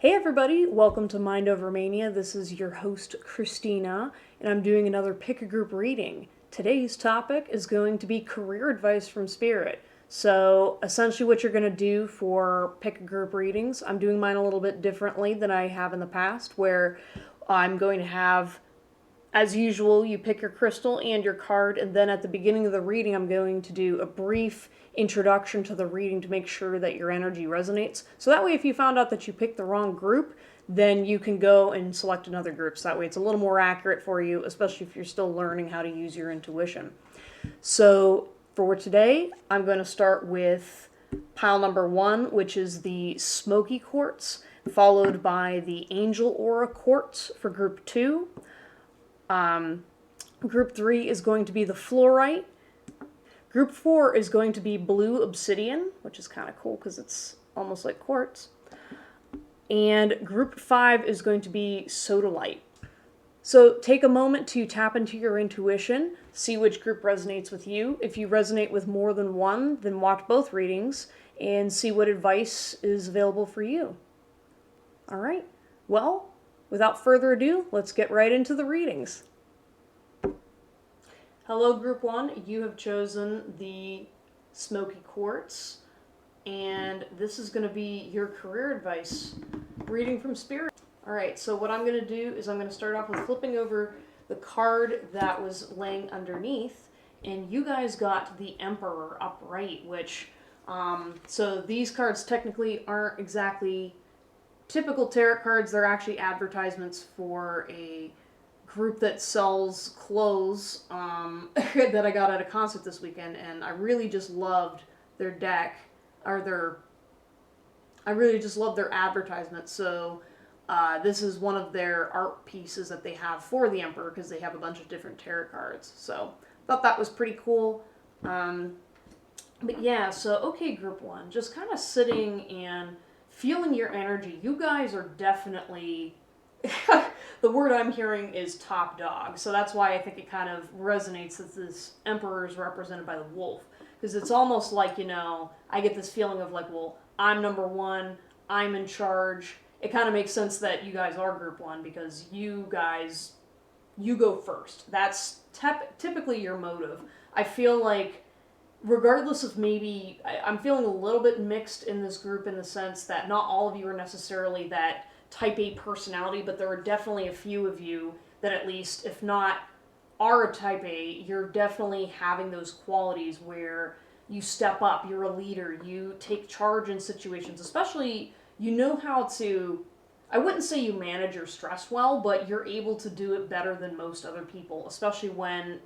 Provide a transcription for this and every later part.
Hey everybody, welcome to Mind Over Mania. This is your host Christina, and I'm doing another pick a group reading. Today's topic is going to be career advice from Spirit. So essentially what you're going to do for pick a group readings, I'm doing mine a little bit differently than I have in the past, where I'm going to have, as usual, you pick your crystal and your card, and then at the beginning of the reading, I'm going to do a brief introduction to the reading to make sure that your energy resonates. So that way, if you found out that you picked the wrong group, then you can go and select another group. So that way, it's a little more accurate for you, especially if you're still learning how to use your intuition. So for today, I'm going to start with pile number 1, which is the Smoky Quartz, followed by the Angel Aura Quartz for group 2. Group 3 is going to be the Fluorite. Group 4 is going to be Blue Obsidian, which is kind of cool because it's almost like quartz. And group 5 is going to be Sodalite. So take a moment to tap into your intuition, see which group resonates with you. If you resonate with more than one, then watch both readings and see what advice is available for you. All right, well, without further ado, let's get right into the readings. Hello, Group 1. You have chosen the Smoky Quartz, and this is going to be your career advice reading from Spirit. All right, so what I'm going to do is I'm going to start off with flipping over the card that was laying underneath, and you guys got the Emperor upright, which, so these cards technically aren't exactly typical tarot cards. They're actually advertisements for a group that sells clothes that I got at a concert this weekend, and I really just loved their deck, I really just loved their advertisement. So this is one of their art pieces that they have for the Emperor, because they have a bunch of different tarot cards. So thought that was pretty cool. But yeah, so okay, Group 1, just kind of sitting and feeling your energy. You guys are definitely the word I'm hearing is top dog. So that's why I think it kind of resonates that this Emperor is represented by the wolf. Because it's almost like, I get this feeling of like, well, I'm number 1, I'm in charge. It kind of makes sense that you guys are Group 1 because you go first. That's typically your motive. I feel like regardless of maybe, I'm feeling a little bit mixed in this group in the sense that not all of you are necessarily that type A personality, but there are definitely a few of you that at least, if not are a type A, you're definitely having those qualities where you step up, you're a leader, you take charge in situations, especially you know how to, I wouldn't say you manage your stress well, but you're able to do it better than most other people, especially when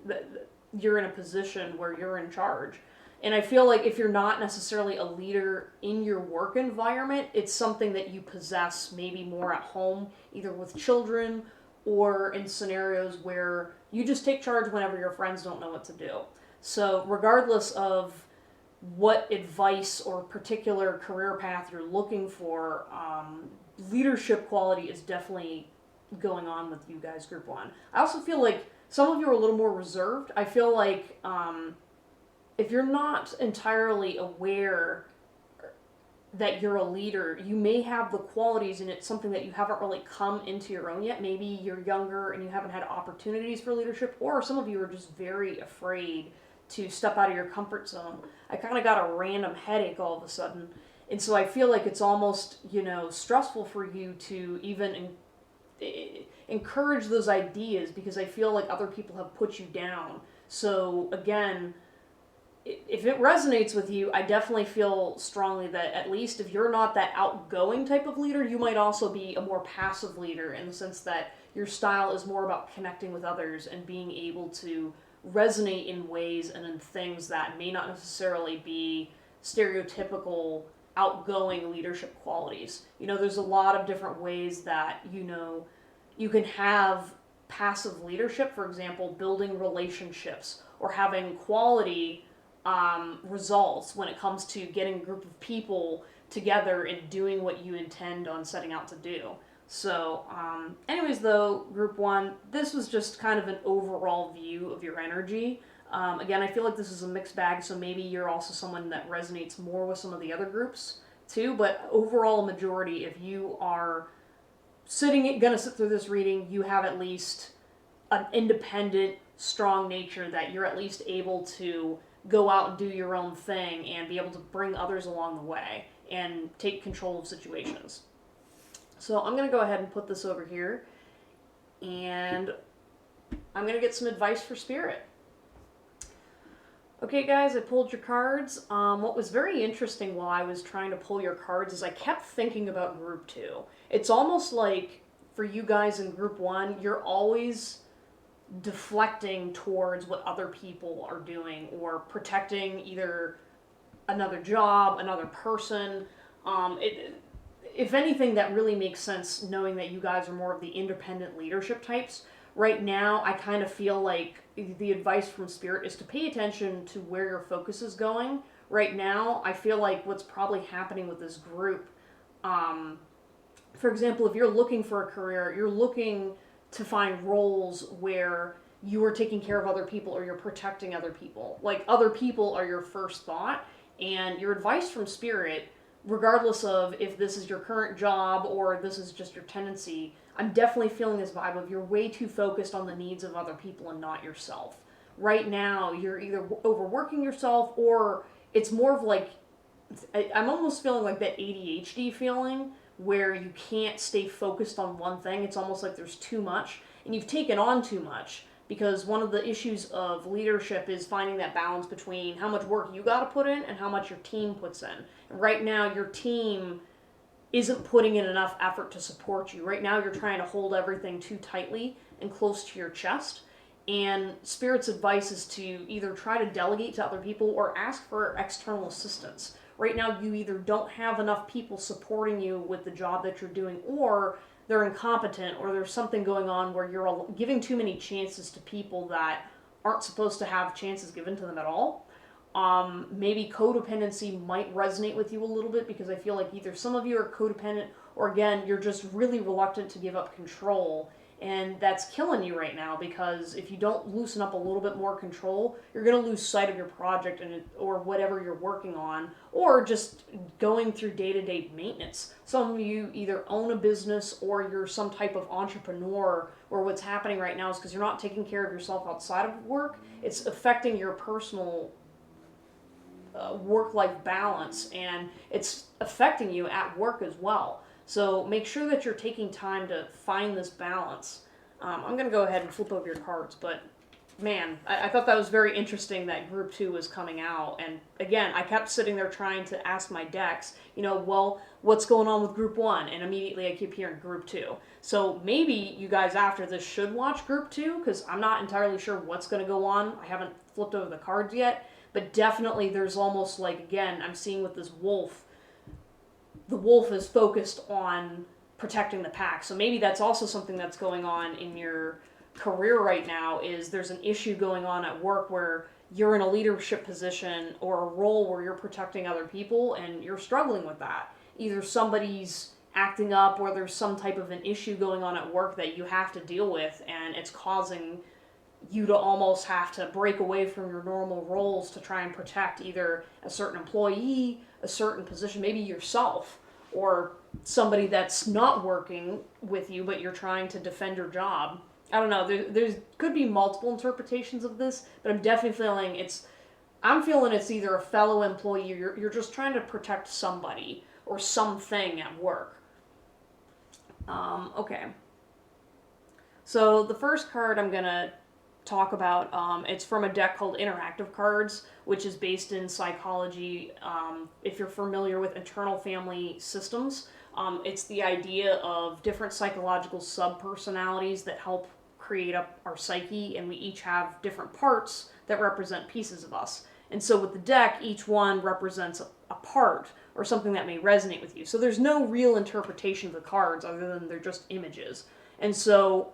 you're in a position where you're in charge. And I feel like if you're not necessarily a leader in your work environment, it's something that you possess maybe more at home, either with children or in scenarios where you just take charge whenever your friends don't know what to do. So regardless of what advice or particular career path you're looking for, leadership quality is definitely going on with you guys, Group 1. I also feel like some of you are a little more reserved. I feel like if you're not entirely aware that you're a leader, you may have the qualities and it's something that you haven't really come into your own yet. Maybe you're younger and you haven't had opportunities for leadership, or some of you are just very afraid to step out of your comfort zone. I kind of got a random headache all of a sudden. And so I feel like it's almost, stressful for you to even encourage those ideas because I feel like other people have put you down. So again, if it resonates with you, I definitely feel strongly that at least if you're not that outgoing type of leader, you might also be a more passive leader in the sense that your style is more about connecting with others and being able to resonate in ways and in things that may not necessarily be stereotypical outgoing leadership qualities. There's a lot of different ways that, you can have passive leadership, for example, building relationships or having quality results when it comes to getting a group of people together and doing what you intend on setting out to do. So, anyways, though, Group 1, this was just kind of an overall view of your energy. Again, I feel like this is a mixed bag, so maybe you're also someone that resonates more with some of the other groups too, but overall majority, if you are gonna sit through this reading, you have at least an independent, strong nature that you're at least able to go out and do your own thing and be able to bring others along the way and take control of situations. So I'm going to go ahead and put this over here, and I'm going to get some advice for Spirit. Okay, guys, I pulled your cards. What was very interesting while I was trying to pull your cards is I kept thinking about Group 2. It's almost like for you guys in Group 1, you're always deflecting towards what other people are doing or protecting either another job, another person. If anything, that really makes sense knowing that you guys are more of the independent leadership types. Right now, I kind of feel like the advice from Spirit is to pay attention to where your focus is going. Right now, I feel like what's probably happening with this group, for example, if you're looking for a career, you're looking to find roles where you are taking care of other people or you're protecting other people. Like, other people are your first thought, and your advice from Spirit, regardless of if this is your current job or this is just your tendency, I'm definitely feeling this vibe of you're way too focused on the needs of other people and not yourself. Right now, you're either overworking yourself or it's more of like, I'm almost feeling like that ADHD feeling where you can't stay focused on one thing. It's almost like there's too much and you've taken on too much, because one of the issues of leadership is finding that balance between how much work you got to put in and how much your team puts in. And right now, your team isn't putting in enough effort to support you. Right now, you're trying to hold everything too tightly and close to your chest. And Spirit's advice is to either try to delegate to other people or ask for external assistance. Right now, you either don't have enough people supporting you with the job that you're doing, or they're incompetent, or there's something going on where you're giving too many chances to people that aren't supposed to have chances given to them at all. Maybe codependency might resonate with you a little bit, because I feel like either some of you are codependent, or again, you're just really reluctant to give up control. And that's killing you right now, because if you don't loosen up a little bit more control, you're going to lose sight of your project or whatever you're working on, or just going through day-to-day maintenance. Some of you either own a business or you're some type of entrepreneur, where what's happening right now is because you're not taking care of yourself outside of work, it's affecting your personal work-life balance, and it's affecting you at work as well. So make sure that you're taking time to find this balance. I'm going to go ahead and flip over your cards, but man, I thought that was very interesting that Group 2 was coming out. And again, I kept sitting there trying to ask my decks, well, what's going on with Group 1? And immediately I keep hearing Group 2. So maybe you guys after this should watch Group 2, because I'm not entirely sure what's going to go on. I haven't flipped over the cards yet, but definitely there's almost like, again, I'm seeing with this wolf, the wolf is focused on protecting the pack. So maybe that's also something that's going on in your career right now, is there's an issue going on at work where you're in a leadership position or a role where you're protecting other people and you're struggling with that. Either somebody's acting up or there's some type of an issue going on at work that you have to deal with, and it's causing you to almost have to break away from your normal roles to try and protect either a certain employee, a certain position, maybe yourself, or somebody that's not working with you, but you're trying to defend your job. I don't know, there's could be multiple interpretations of this, but I'm definitely feeling it's either a fellow employee or you're just trying to protect somebody or something at work. Okay. So the first card I'm going to talk about, it's from a deck called Interactive Cards, which is based in psychology. If you're familiar with internal family systems, it's the idea of different psychological sub-personalities that help create up our psyche, and we each have different parts that represent pieces of us. And so with the deck, each one represents a part or something that may resonate with you. So there's no real interpretation of the cards other than they're just images. And so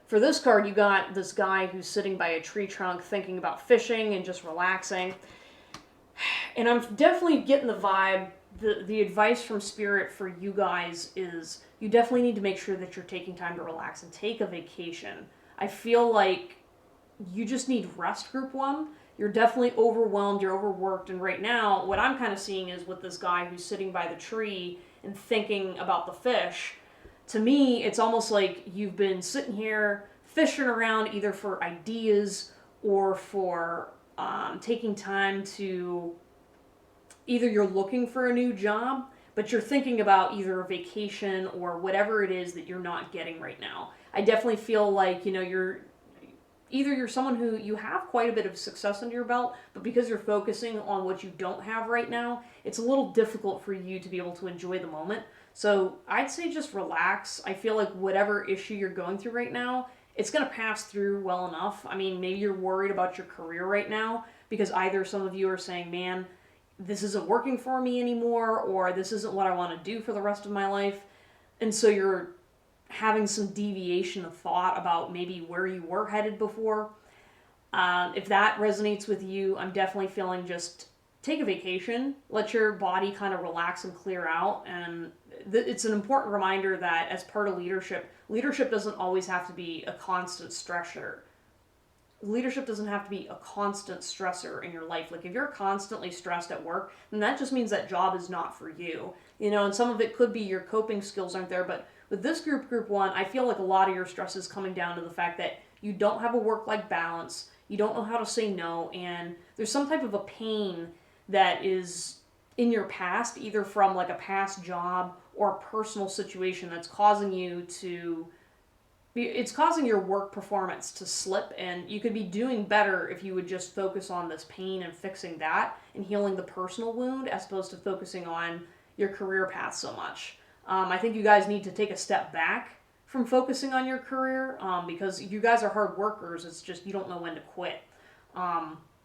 for this card, you got this guy who's sitting by a tree trunk thinking about fishing and just relaxing. And I'm definitely getting the vibe, the advice from Spirit for you guys is you definitely need to make sure that you're taking time to relax and take a vacation. I feel like you just need rest, Group 1, You're definitely overwhelmed, you're overworked, and right now, what I'm kind of seeing is with this guy who's sitting by the tree and thinking about the fish, to me, it's almost like you've been sitting here fishing around either for ideas or for taking time to, either you're looking for a new job, but you're thinking about either a vacation or whatever it is that you're not getting right now. I definitely feel like, you're someone who you have quite a bit of success under your belt, but because you're focusing on what you don't have right now, it's a little difficult for you to be able to enjoy the moment. So I'd say just relax. I feel like whatever issue you're going through right now, it's going to pass through well enough. I mean, maybe you're worried about your career right now because either some of you are saying, man, this isn't working for me anymore, or this isn't what I want to do for the rest of my life. And so you're having some deviation of thought about maybe where you were headed before. If that resonates with you, I'm definitely feeling just take a vacation, let your body kind of relax and clear out. And it's an important reminder that as part of leadership doesn't always have to be a constant stressor. Leadership doesn't have to be a constant stressor in your life. Like if you're constantly stressed at work, then that just means that job is not for you. And some of it could be your coping skills aren't there, but with this group one, I feel like a lot of your stress is coming down to the fact that you don't have a work-life balance, you don't know how to say no, and there's some type of a pain that is in your past, either from like a past job or a personal situation that's causing it's causing your work performance to slip, and you could be doing better if you would just focus on this pain and fixing that and healing the personal wound as opposed to focusing on your career path so much. I think you guys need to take a step back from focusing on your career because you guys are hard workers. It's just you don't know when to quit.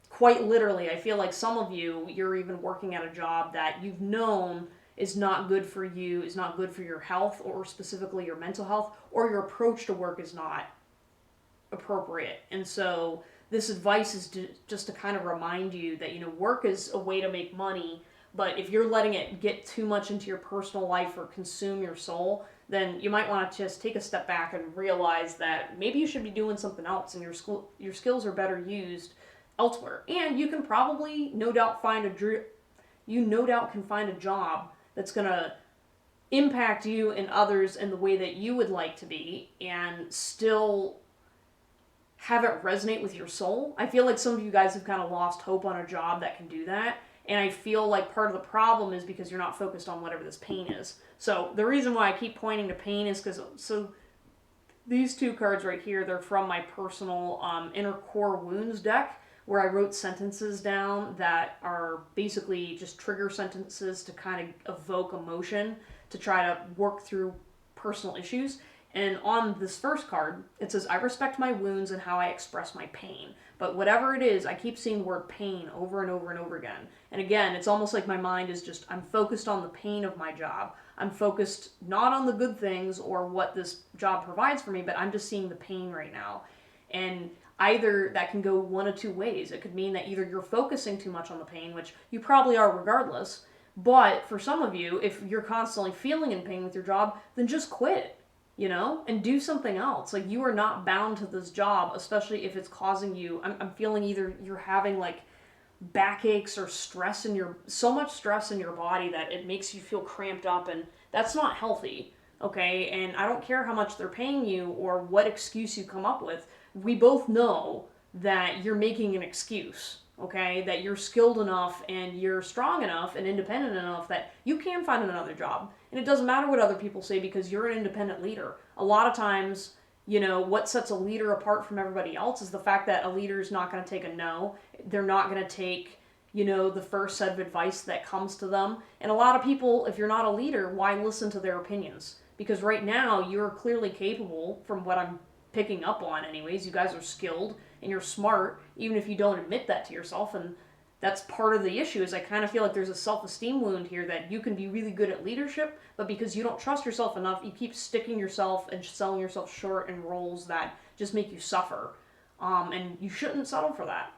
Quite literally, I feel like some of you, you're even working at a job that you've known is not good for you, is not good for your health, or specifically your mental health, or your approach to work is not appropriate. And so this advice is just to kind of remind you that, work is a way to make money, but if you're letting it get too much into your personal life or consume your soul, then you might want to just take a step back and realize that maybe you should be doing something else and your skills are better used elsewhere. And you can probably no doubt can find a job that's going to impact you and others in the way that you would like to be and still have it resonate with your soul. I feel like some of you guys have kind of lost hope on a job that can do that. And I feel like part of the problem is because you're not focused on whatever this pain is. So the reason why I keep pointing to pain is because these two cards right here, they're from my personal Inner Core Wounds deck, where I wrote sentences down that are basically just trigger sentences to kind of evoke emotion to try to work through personal issues. And on this first card, it says, I respect my wounds and how I express my pain. But whatever it is, I keep seeing the word pain over and over and over again. And again, it's almost like my mind is just, I'm focused on the pain of my job. I'm focused not on the good things or what this job provides for me, but I'm just seeing the pain right now. And either that can go one of two ways. It could mean that either you're focusing too much on the pain, which you probably are regardless, but for some of you, if you're constantly feeling in pain with your job, then just quit. And do something else. Like, you are not bound to this job, especially if it's causing you, I'm feeling either you're having like backaches or so much stress in your body that it makes you feel cramped up, and that's not healthy, okay? And I don't care how much they're paying you or what excuse you come up with. We both know that you're making an excuse, okay? That you're skilled enough and you're strong enough and independent enough that you can find another job. And it doesn't matter what other people say because you're an independent leader. A lot of times, what sets a leader apart from everybody else is the fact that a leader is not going to take a no. They're not going to take, the first set of advice that comes to them. And a lot of people, if you're not a leader, why listen to their opinions? Because right now, you're clearly capable, from what I'm picking up on anyways. You guys are skilled and you're smart, even if you don't admit that to yourself. And that's part of the issue, is I kind of feel like there's a self-esteem wound here that you can be really good at leadership, but because you don't trust yourself enough, you keep sticking yourself and selling yourself short in roles that just make you suffer. And you shouldn't settle for that.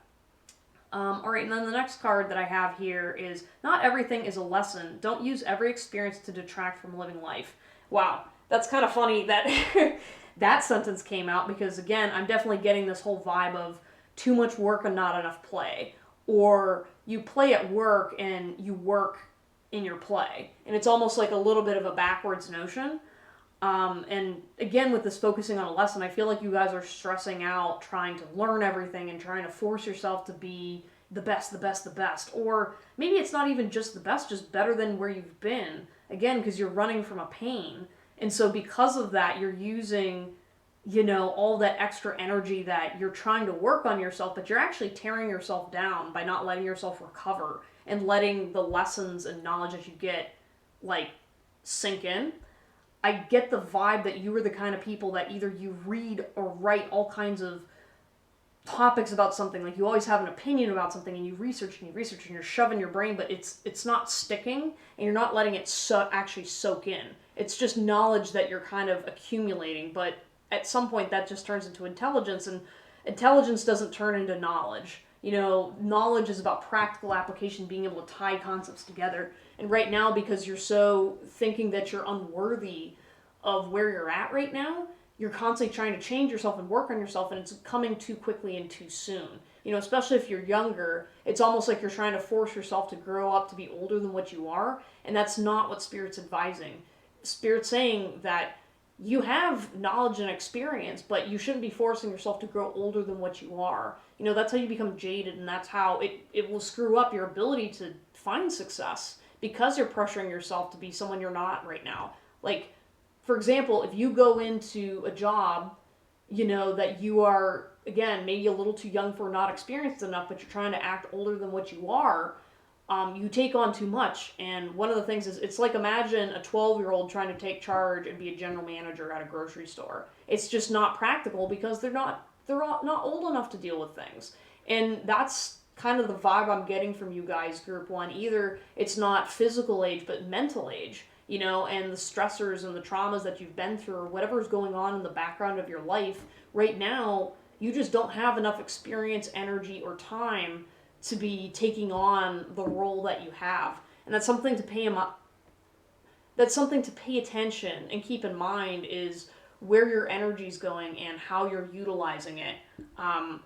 All right, and then the next card that I have here is, not everything is a lesson. Don't use every experience to detract from living life. Wow, that's kind of funny that that sentence came out because, again, I'm definitely getting this whole vibe of too much work and not enough play, or you play at work and you work in your play, and it's almost like a little bit of a backwards notion. And again, with this focusing on a lesson, I feel like you guys are stressing out trying to learn everything and trying to force yourself to be the best, the best, the best. Or maybe it's not even just the best, just better than where you've been. Again, because you're running from a pain. And so because of that, you're using, all that extra energy that you're trying to work on yourself, but you're actually tearing yourself down by not letting yourself recover and letting the lessons and knowledge that you get, sink in. I get the vibe that you are the kind of people that either you read or write all kinds of topics about something, like you always have an opinion about something, and you research and you're shoving your brain, but it's not sticking, and you're not letting it actually soak in. It's just knowledge that you're kind of accumulating, but at some point that just turns into intelligence, and intelligence doesn't turn into knowledge. Knowledge is about practical application, being able to tie concepts together. And right now, because you're so thinking that you're unworthy of where you're at right now, you're constantly trying to change yourself and work on yourself, and it's coming too quickly and too soon. Especially if you're younger, it's almost like you're trying to force yourself to grow up to be older than what you are, and that's not what Spirit's advising. Spirit's saying that you have knowledge and experience, but you shouldn't be forcing yourself to grow older than what you are. That's how you become jaded, and that's how it will screw up your ability to find success, because you're pressuring yourself to be someone you're not right now. For example, if you go into a job, that you are, again, maybe a little too young for, not experienced enough, but you're trying to act older than what you are, you take on too much. And one of the things is, it's like, imagine a 12-year-old trying to take charge and be a general manager at a grocery store. It's just not practical, because they're not old enough to deal with things. And that's kind of the vibe I'm getting from you guys, Group 1. Either it's not physical age, but mental age, and the stressors and the traumas that you've been through, or whatever's going on in the background of your life. Right now, you just don't have enough experience, energy, or time to be taking on the role that you have. And that's something to pay attention and keep in mind, is where your energy's going and how you're utilizing it,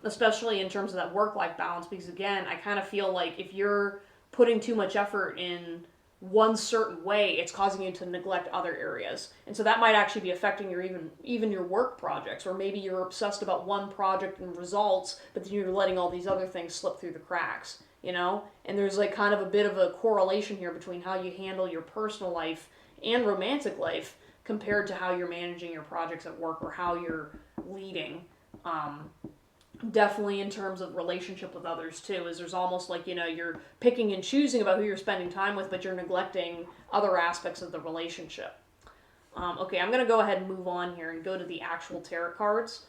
especially in terms of that work-life balance. Because again, I kind of feel like if you're putting too much effort in one certain way, it's causing you to neglect other areas. And so that might actually be affecting your even your work projects, or maybe you're obsessed about one project and results, but then you're letting all these other things slip through the cracks, And there's kind of a bit of a correlation here between how you handle your personal life and romantic life compared to how you're managing your projects at work, or how you're leading. Definitely in terms of relationship with others too, is there's almost like, you're picking and choosing about who you're spending time with, but you're neglecting other aspects of the relationship. Okay, I'm going to go ahead and move on here and go to the actual tarot cards.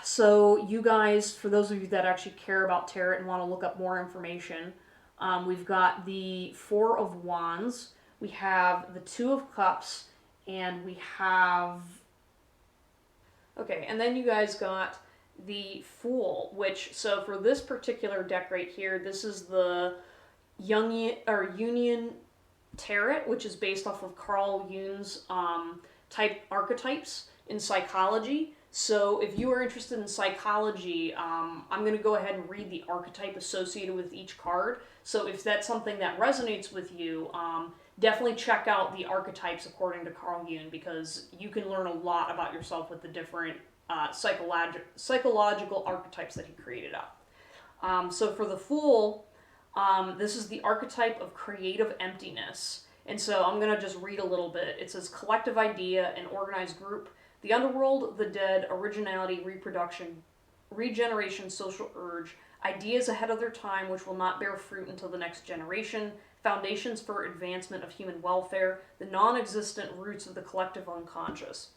So you guys, for those of you that actually care about tarot and want to look up more information, we've got the Four of Wands, we have the Two of Cups, and we have... Okay, and then you guys got the Fool, which, so for this particular deck right here, this is the Union Tarot, which is based off of Carl Jung's type archetypes in psychology. So if you are interested in psychology, I'm going to go ahead and read the archetype associated with each card. So if that's something that resonates with you, definitely check out the archetypes according to Carl Jung, because you can learn a lot about yourself with the different psychological archetypes that he created up. So for the Fool, this is the archetype of creative emptiness. And so I'm going to just read a little bit. It says, collective idea, an organized group, the underworld, the dead, originality, reproduction, regeneration, social urge, ideas ahead of their time which will not bear fruit until the next generation, foundations for advancement of human welfare, the non-existent roots of the collective unconscious.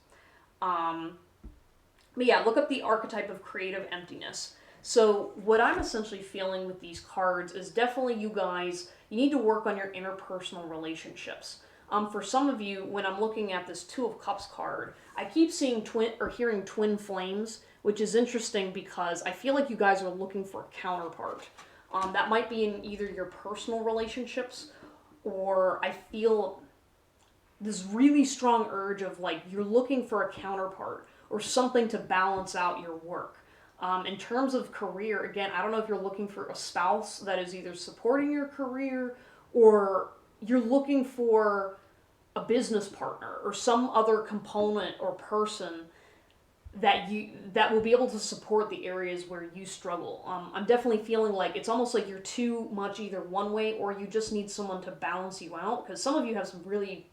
But yeah, look up the archetype of creative emptiness. So what I'm essentially feeling with these cards is definitely, you guys, you need to work on your interpersonal relationships. For some of you, when I'm looking at this Two of Cups card, I keep seeing hearing twin flames, which is interesting because I feel like you guys are looking for a counterpart. That might be in either your personal relationships, or I feel this really strong urge of you're looking for a counterpart or something to balance out your work. In terms of career, again, I don't know if you're looking for a spouse that is either supporting your career, or you're looking for a business partner or some other component or person that will be able to support the areas where you struggle. I'm definitely feeling like it's almost like you're too much either one way, or you just need someone to balance you out, because some of you have some really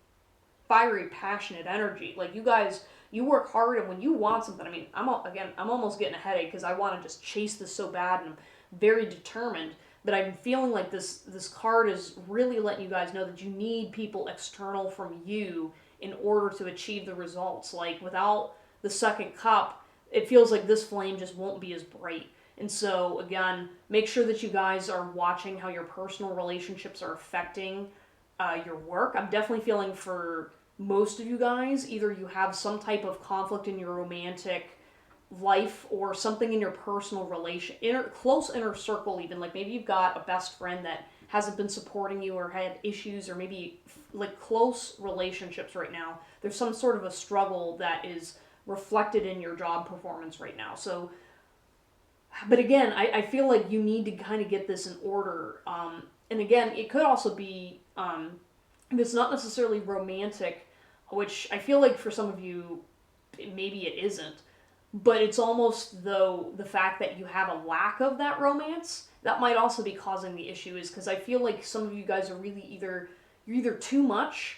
fiery, passionate energy. Like, you guys, you work hard, and when you want something, I mean, I'm almost getting a headache because I want to just chase this so bad, and I'm very determined. But I'm feeling like this card is really letting you guys know that you need people external from you in order to achieve the results. Like, without the second cup, it feels like this flame just won't be as bright. And so, again, make sure that you guys are watching how your personal relationships are affecting your work. I'm definitely feeling for most of you guys, either you have some type of conflict in your romantic life or something in your personal close inner circle, even. Like, maybe you've got a best friend that hasn't been supporting you or had issues, or maybe like close relationships right now. There's some sort of a struggle that is reflected in your job performance right now. So, but again, I feel like you need to kind of get this in order. And again, it could also be, if it's not necessarily romantic, which I feel like for some of you, maybe it isn't, but it's almost though the fact that you have a lack of that romance, that might also be causing the issue, is because I feel like some of you guys are really you're either too much,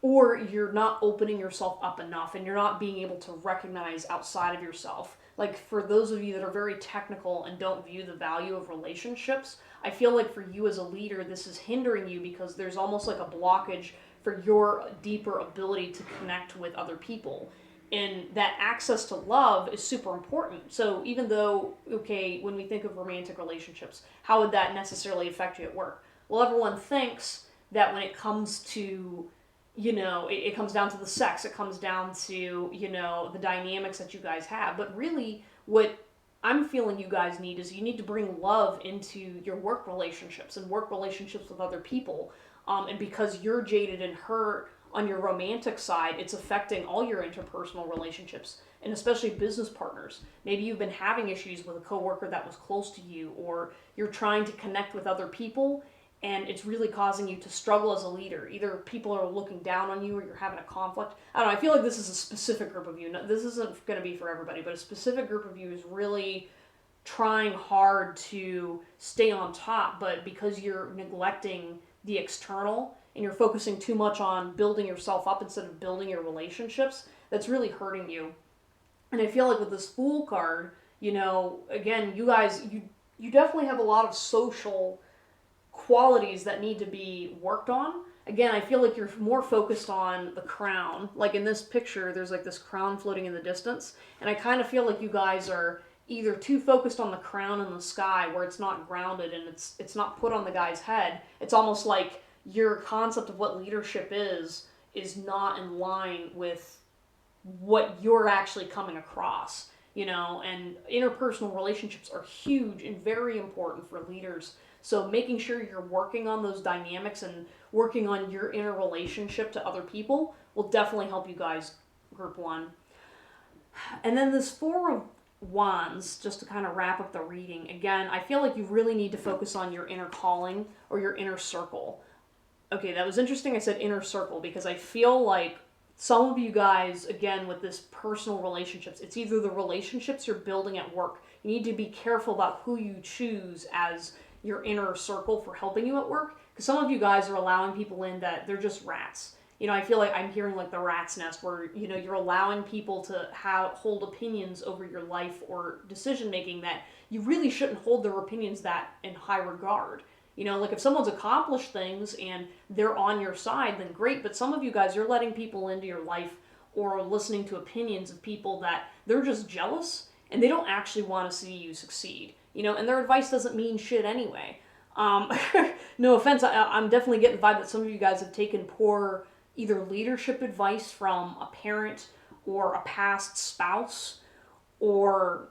or you're not opening yourself up enough, and you're not being able to recognize outside of yourself. Like, for those of you that are very technical and don't view the value of relationships, I feel like for you as a leader, this is hindering you, because there's almost like a blockage for your deeper ability to connect with other people. And that access to love is super important. So even though, okay, when we think of romantic relationships, how would that necessarily affect you at work? Well, everyone thinks that when it comes to, it comes down to the sex, it comes down to, the dynamics that you guys have. But really, what I'm feeling you guys need is you need to bring love into your work relationships and work relationships with other people. And because you're jaded and hurt on your romantic side, it's affecting all your interpersonal relationships, and especially business partners. Maybe you've been having issues with a coworker that was close to you, or you're trying to connect with other people, and it's really causing you to struggle as a leader. Either people are looking down on you, or you're having a conflict. I don't know, I feel like this is a specific group of you. This isn't going to be for everybody, but a specific group of you is really trying hard to stay on top, but because you're neglecting the external, and you're focusing too much on building yourself up instead of building your relationships, that's really hurting you. And I feel like with this Fool card, again, you guys, you definitely have a lot of social qualities that need to be worked on. Again, I feel like you're more focused on the crown. Like in this picture, there's like this crown floating in the distance, and I kind of feel like you guys are either too focused on the crown in the sky, where it's not grounded and it's not put on the guy's head. It's almost like your concept of what leadership is not in line with what you're actually coming across, and interpersonal relationships are huge and very important for leaders. So making sure you're working on those dynamics and working on your inner relationship to other people will definitely help you guys, group one. And then this Four of Wands, just to kind of wrap up the reading, again, I feel like you really need to focus on your inner calling or your inner circle. Okay, that was interesting I said inner circle, because I feel like some of you guys, again, with this personal relationships, it's either the relationships you're building at work. You need to be careful about who you choose as your inner circle for helping you at work, because some of you guys are allowing people in that they're just rats. I feel like I'm hearing like the rat's nest, where, you're allowing people to hold opinions over your life or decision making that you really shouldn't hold their opinions that in high regard. Like if someone's accomplished things and they're on your side, then great. But some of you guys, you're letting people into your life or listening to opinions of people that they're just jealous and they don't actually want to see you succeed. And their advice doesn't mean shit anyway. No offense, I'm definitely getting the vibe that some of you guys have taken poor either leadership advice from a parent or a past spouse, or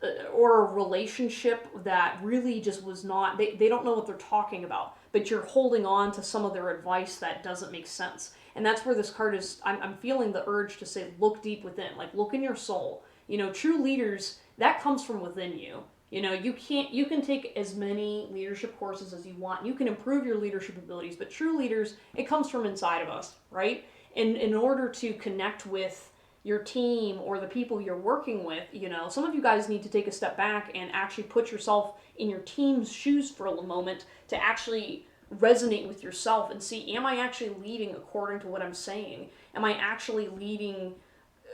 a relationship that really just was not, they don't know what they're talking about, but you're holding on to some of their advice that doesn't make sense. And that's where this card is, I'm feeling the urge to say, look deep within, like look in your soul. You know, true leaders, that comes from within you. You know, you can take as many leadership courses as you want. You can improve your leadership abilities, but true leaders, it comes from inside of us, right? And in order to connect with your team or the people you're working with, you know, some of you guys need to take a step back and actually put yourself in your team's shoes for a moment to actually resonate with yourself and see, am I actually leading according to what I'm saying? Am I actually leading,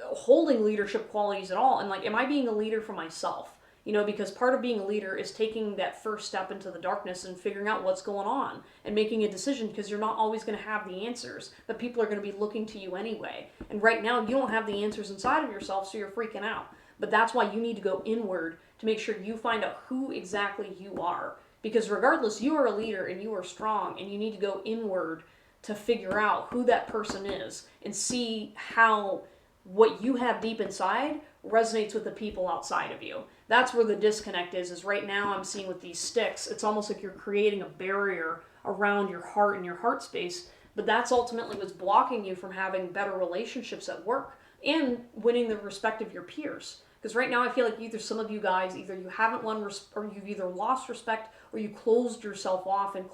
holding leadership qualities at all? And like, am I being a leader for myself? You know, because part of being a leader is taking that first step into the darkness and figuring out what's going on and making a decision, because you're not always going to have the answers, but people are going to be looking to you anyway. And right now, you don't have the answers inside of yourself, so you're freaking out. But that's why you need to go inward to make sure you find out who exactly you are. Because regardless, you are a leader and you are strong, and you need to go inward to figure out who that person is and see how what you have deep inside resonates with the people outside of you. That's where the disconnect is right now I'm seeing with these sticks, it's almost like you're creating a barrier around your heart and your heart space, but that's ultimately what's blocking you from having better relationships at work and winning the respect of your peers. Because right now I feel like either some of you guys, either you haven't won or you've either lost respect, or you closed yourself off and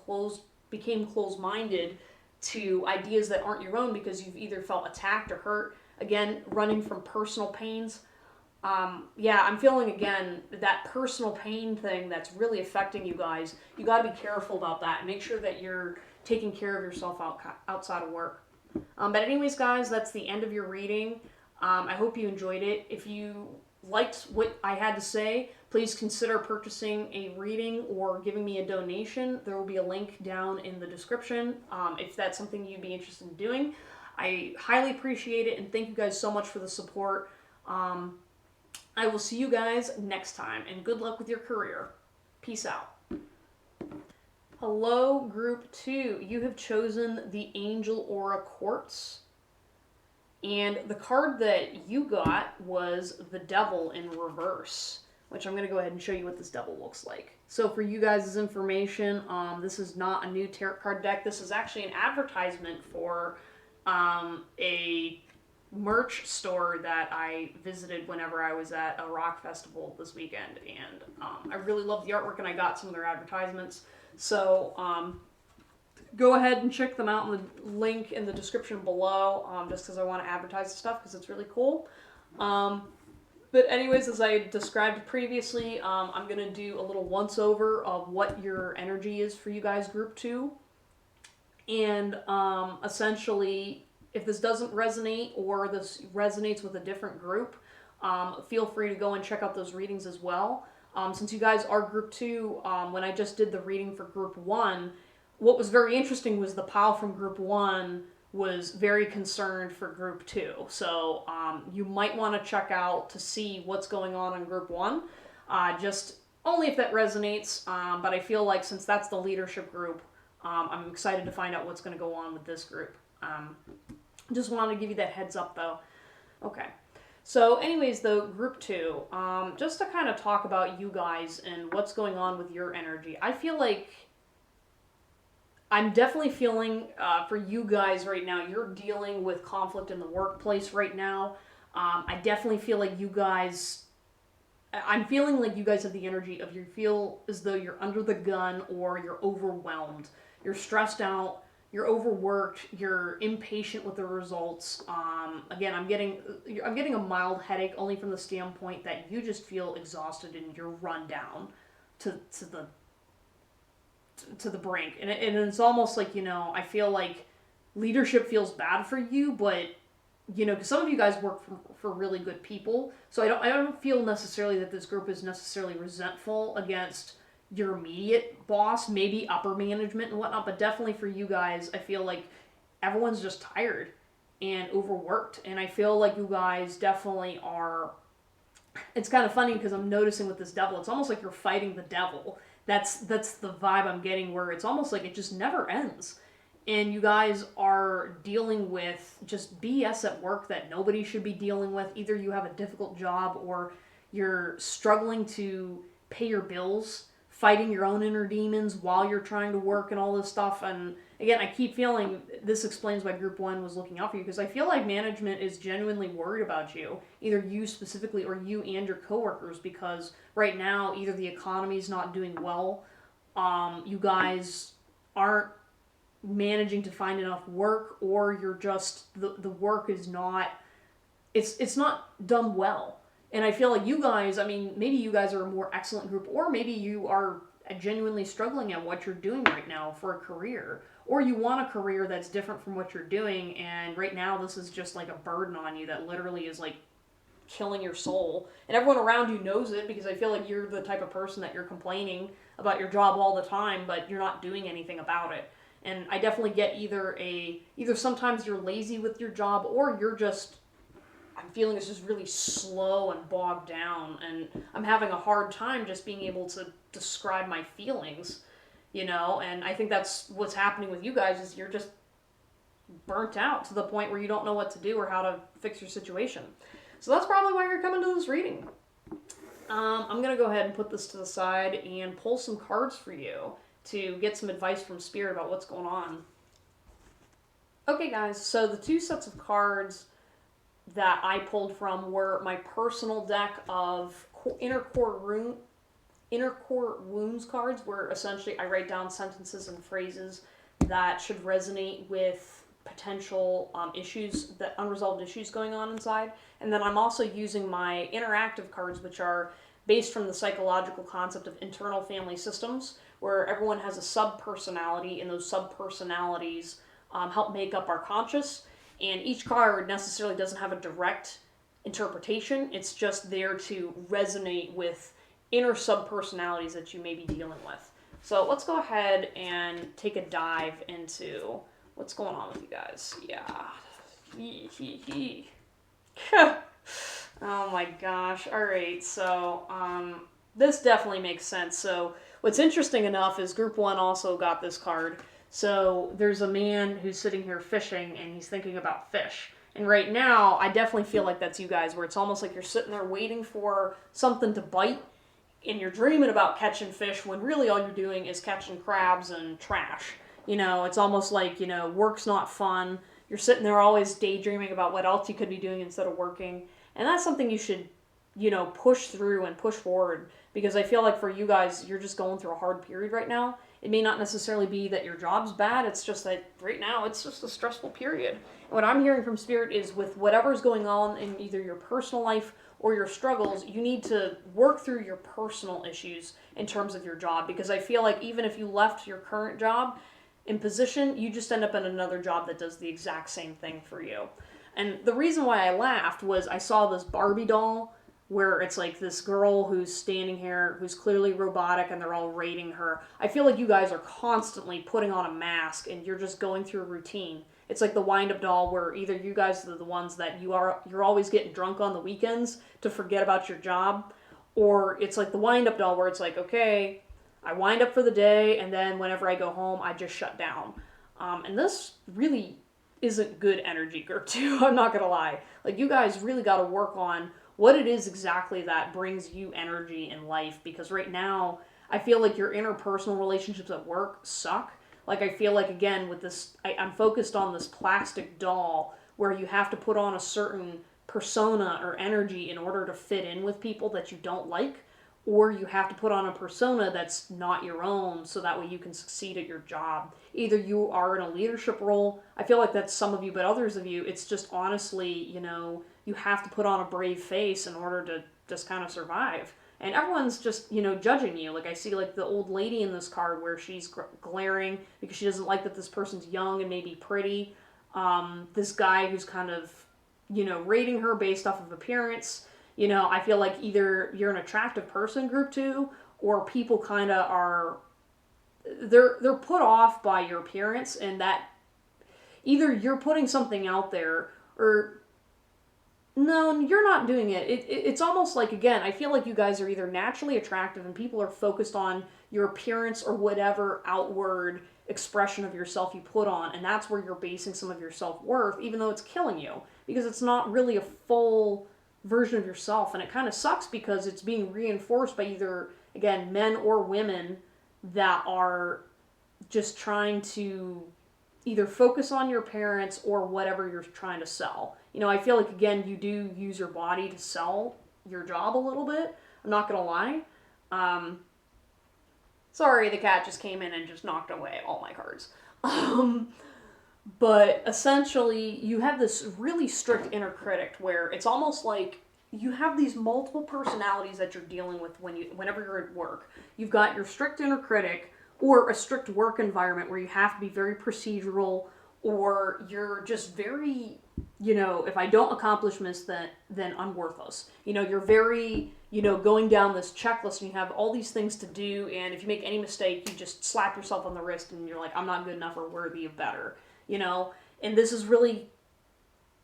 became closed-minded to ideas that aren't your own because you've either felt attacked or hurt. Again, running from personal pains. Yeah, I'm feeling again that personal pain thing that's really affecting you guys. You got to be careful about that and make sure that you're taking care of yourself outside of work. But anyways, guys, that's the end of your reading. I hope you enjoyed it. If you liked what I had to say, please consider purchasing a reading or giving me a donation. There will be a link down in the description if that's something you'd be interested in doing. I highly appreciate it, and thank you guys so much for the support. I will see you guys next time, and good luck with your career. Peace out. Hello, Group 2. You have chosen the Angel Aura Quartz. And the card that you got was the Devil in reverse, which I'm going to go ahead and show you what this devil looks like. So for you guys' information, this is not a new tarot card deck. This is actually an advertisement for a merch store that I visited whenever I was at a rock festival this weekend, and I really love the artwork, and I got some of their advertisements. So go ahead and check them out in the link in the description below, just because I want to advertise the stuff because it's really cool. But anyways, as I described previously, I'm going to do a little once-over of what your energy is for you guys, Group 2. And essentially, if this doesn't resonate or this resonates with a different group, feel free to go and check out those readings as well. Since you guys are Group 2, when I just did the reading for Group 1, what was very interesting was the pile from Group 1 was very concerned for Group 2. So you might want to check out to see what's going on in Group 1, just only if that resonates. But I feel like since that's the leadership group, I'm excited to find out what's going to go on with this group. Just wanted to give you that heads up, though. Okay. So anyways, though, Group 2, just to kind of talk about you guys and what's going on with your energy, I feel like I'm definitely feeling for you guys right now, you're dealing with conflict in the workplace right now. I definitely feel like you guys, I'm feeling like you guys have the energy of you feel as though you're under the gun or you're overwhelmed. You're stressed out. You're overworked, you're impatient with the results. Again, I'm getting a mild headache only from the standpoint that you just feel exhausted and you're run down to the brink. And it's almost like, you know, I feel like leadership feels bad for you, but, you know, because some of you guys work for really good people. So I don't feel necessarily that this group is necessarily resentful against your immediate boss, maybe upper management and whatnot, but definitely for you guys, I feel like everyone's just tired and overworked, and I feel like you guys definitely are. It's kind of funny because I'm noticing with this devil, it's almost like you're fighting the devil. That's the vibe I'm getting, where it's almost like it just never ends, and you guys are dealing with just BS at work that nobody should be dealing with. Either you have a difficult job or you're struggling to pay your bills fighting your own inner demons while you're trying to work and all this stuff. And again, I keep feeling this explains why Group 1 was looking out for you, because I feel like management is genuinely worried about you, either you specifically or you and your coworkers, because right now either the economy's not doing well, you guys aren't managing to find enough work, or you're just the work is not it's not done well. And I feel like you guys, I mean, maybe you guys are a more excellent group, or maybe you are genuinely struggling at what you're doing right now for a career, or you want a career that's different from what you're doing, and right now this is just like a burden on you that literally is like killing your soul. And everyone around you knows it, because I feel like you're the type of person that you're complaining about your job all the time, but you're not doing anything about it. And I definitely get either sometimes you're lazy with your job, or you're just, I'm feeling it's just really slow and bogged down, and I'm having a hard time just being able to describe my feelings, you know. And I think that's what's happening with you guys, is you're just burnt out to the point where you don't know what to do or how to fix your situation. So that's probably why you're coming to this reading. I'm going to go ahead and put this to the side and pull some cards for you to get some advice from Spirit about what's going on. Okay, guys, so the two sets of cards that I pulled from were my personal deck of Inner Core Wounds cards, where essentially I write down sentences and phrases that should resonate with potential issues, that unresolved issues going on inside. And then I'm also using my interactive cards, which are based from the psychological concept of internal family systems, where everyone has a sub-personality, and those sub-personalities help make up our conscious. And each card necessarily doesn't have a direct interpretation. It's just there to resonate with inner sub-personalities that you may be dealing with. So let's go ahead and take a dive into what's going on with you guys. Yeah. Oh my gosh. All right. So this definitely makes sense. So what's interesting enough is Group 1 also got this card. So there's a man who's sitting here fishing, and he's thinking about fish. And right now, I definitely feel like that's you guys, where it's almost like you're sitting there waiting for something to bite, and you're dreaming about catching fish, when really all you're doing is catching crabs and trash. You know, it's almost like, you know, work's not fun. You're sitting there always daydreaming about what else you could be doing instead of working. And that's something you should, you know, push through and push forward, because I feel like for you guys, you're just going through a hard period right now. It may not necessarily be that your job's bad, it's just that right now it's just a stressful period. And what I'm hearing from Spirit is, with whatever's going on in either your personal life or your struggles, you need to work through your personal issues in terms of your job, because I feel like even if you left your current job in position, you just end up in another job that does the exact same thing for you. And the reason why I laughed was I saw this Barbie doll where it's like this girl who's standing here, who's clearly robotic, and they're all rating her. I feel like you guys are constantly putting on a mask, and you're just going through a routine. It's like the wind-up doll, where either you guys are the ones that you're always getting drunk on the weekends to forget about your job, or it's like the wind-up doll where it's like, okay, I wind up for the day, and then whenever I go home, I just shut down. And this really isn't good energy, Group 2, I'm not gonna lie. Like, you guys really gotta work on what it is exactly that brings you energy in life, because right now, I feel like your interpersonal relationships at work suck. Like, I feel like, again, with this, I'm focused on this plastic doll where you have to put on a certain persona or energy in order to fit in with people that you don't like, or you have to put on a persona that's not your own so that way you can succeed at your job. Either you are in a leadership role, I feel like that's some of you, but others of you, it's just honestly, you know, you have to put on a brave face in order to just kind of survive. And everyone's just, you know, judging you. Like, I see, like, the old lady in this card where she's glaring because she doesn't like that this person's young and maybe pretty. This guy who's kind of, you know, rating her based off of appearance. You know, I feel like either you're an attractive person, Group 2, or people kind of are, they're put off by your appearance, and that either you're putting something out there, or no, you're not doing it. It's almost like, again, I feel like you guys are either naturally attractive and people are focused on your appearance or whatever outward expression of yourself you put on, and that's where you're basing some of your self-worth, even though it's killing you, because it's not really a full version of yourself. And it kind of sucks because it's being reinforced by either again, men or women that are just trying to either focus on your parents or whatever you're trying to sell. You know, I feel like, again, you do use your body to sell your job a little bit. I'm not going to lie. Sorry, the cat just came in and just knocked away all my cards. But essentially, you have this really strict inner critic where it's almost like you have these multiple personalities that you're dealing with whenever you're at work. You've got your strict inner critic, or a strict work environment where you have to be very procedural, or you're just very, you know, if I don't accomplish this, then I'm worthless. You know, you're very, you know, going down this checklist and you have all these things to do, and if you make any mistake, you just slap yourself on the wrist and you're like, I'm not good enough or worthy of better, you know? And this is really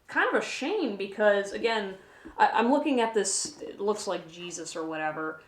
kind of a shame because, again, I'm looking at this, it looks like Jesus or whatever,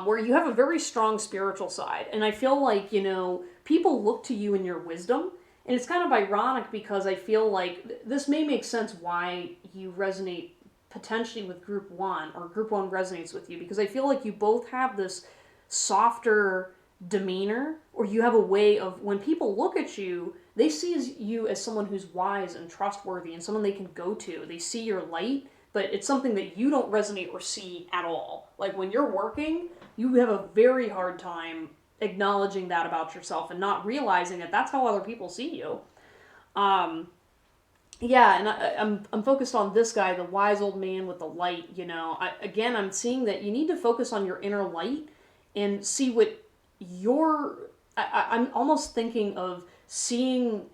where you have a very strong spiritual side. And I feel like, you know, people look to you in your wisdom. And it's kind of ironic because I feel like this may make sense why you resonate potentially with Group 1, or Group 1 resonates with you, because I feel like you both have this softer demeanor, or you have a way of, when people look at you, they see you as someone who's wise and trustworthy and someone they can go to. They see your light, but it's something that you don't resonate or see at all. Like when you're working, you have a very hard time acknowledging that about yourself and not realizing that that's how other people see you. Yeah, and I'm focused on this guy, the wise old man with the light, you know. I'm seeing that you need to focus on your inner light and see what I'm almost thinking of seeing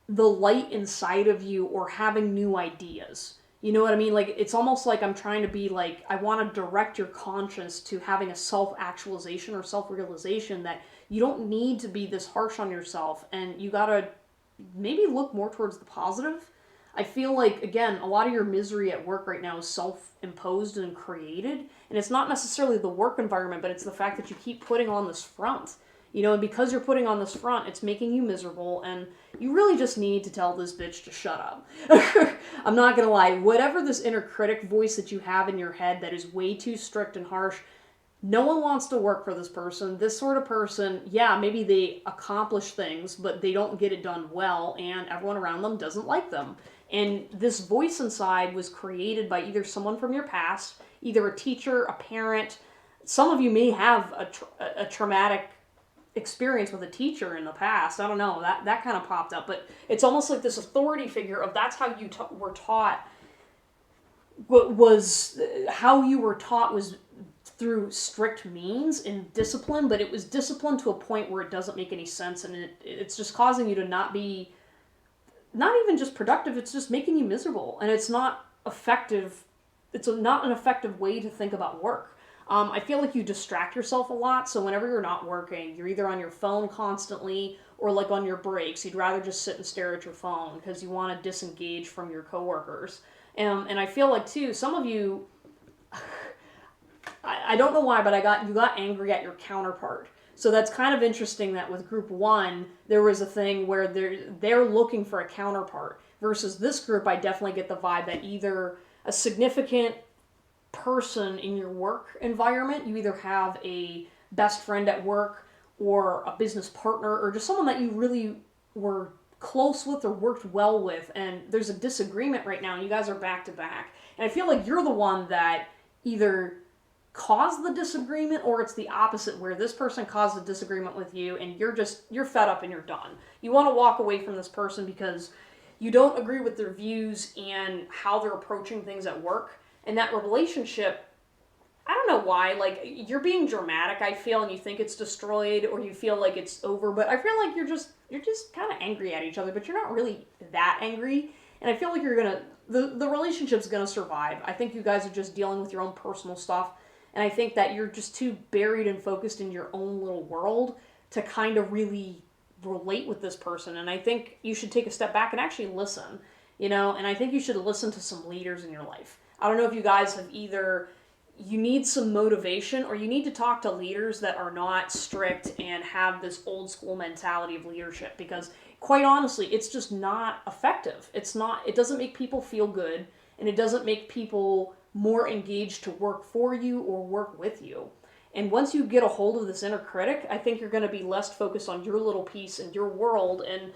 the light inside of you or having new ideas. You know what I mean? Like, it's almost like I'm trying to be like, I want to direct your conscience to having a self-actualization or self-realization that you don't need to be this harsh on yourself, and you gotta maybe look more towards the positive. I feel like, again, a lot of your misery at work right now is self-imposed and created, and it's not necessarily the work environment, but it's the fact that you keep putting on this front. You know, and because you're putting on this front, it's making you miserable, and you really just need to tell this bitch to shut up. I'm not gonna lie, whatever this inner critic voice that you have in your head that is way too strict and harsh, no one wants to work for this person. This sort of person, yeah, maybe they accomplish things, but they don't get it done well, and everyone around them doesn't like them. And this voice inside was created by either someone from your past, either a teacher, a parent. Some of you may have a traumatic experience with a teacher in the past. I don't know, that kind of popped up, but it's almost like this authority figure of that's how you were taught. How you were taught was through strict means and discipline, but it was discipline to a point where it doesn't make any sense, and it's just causing you to not even just productive, it's just making you miserable, and it's not effective. It's not an effective way to think about work. I feel like you distract yourself a lot, so whenever you're not working, you're either on your phone constantly or like on your breaks. You'd rather just sit and stare at your phone because you want to disengage from your coworkers. And I feel like, too, some of you, I don't know why, but you got angry at your counterpart. So that's kind of interesting that with Group 1, there was a thing where they're looking for a counterpart. Versus this group, I definitely get the vibe that either a significant person in your work environment, you either have a best friend at work or a business partner or just someone that you really were close with or worked well with, and there's a disagreement right now and you guys are back to back, and I feel like you're the one that either caused the disagreement or it's the opposite where this person caused a disagreement with you and you're fed up and you're done. You want to walk away from this person because you don't agree with their views and how they're approaching things at work. And that relationship, I don't know why, like, you're being dramatic, I feel, and you think it's destroyed, or you feel like it's over, but I feel like you're just kind of angry at each other, but you're not really that angry, and I feel like the relationship's gonna survive. I think you guys are just dealing with your own personal stuff, and I think that you're just too buried and focused in your own little world to kind of really relate with this person, and I think you should take a step back and actually listen, you know, and I think you should listen to some leaders in your life. I don't know if you guys have you need some motivation or you need to talk to leaders that are not strict and have this old school mentality of leadership, because quite honestly, it's just not effective. It doesn't make people feel good, and it doesn't make people more engaged to work for you or work with you. And once you get a hold of this inner critic, I think you're going to be less focused on your little piece and your world and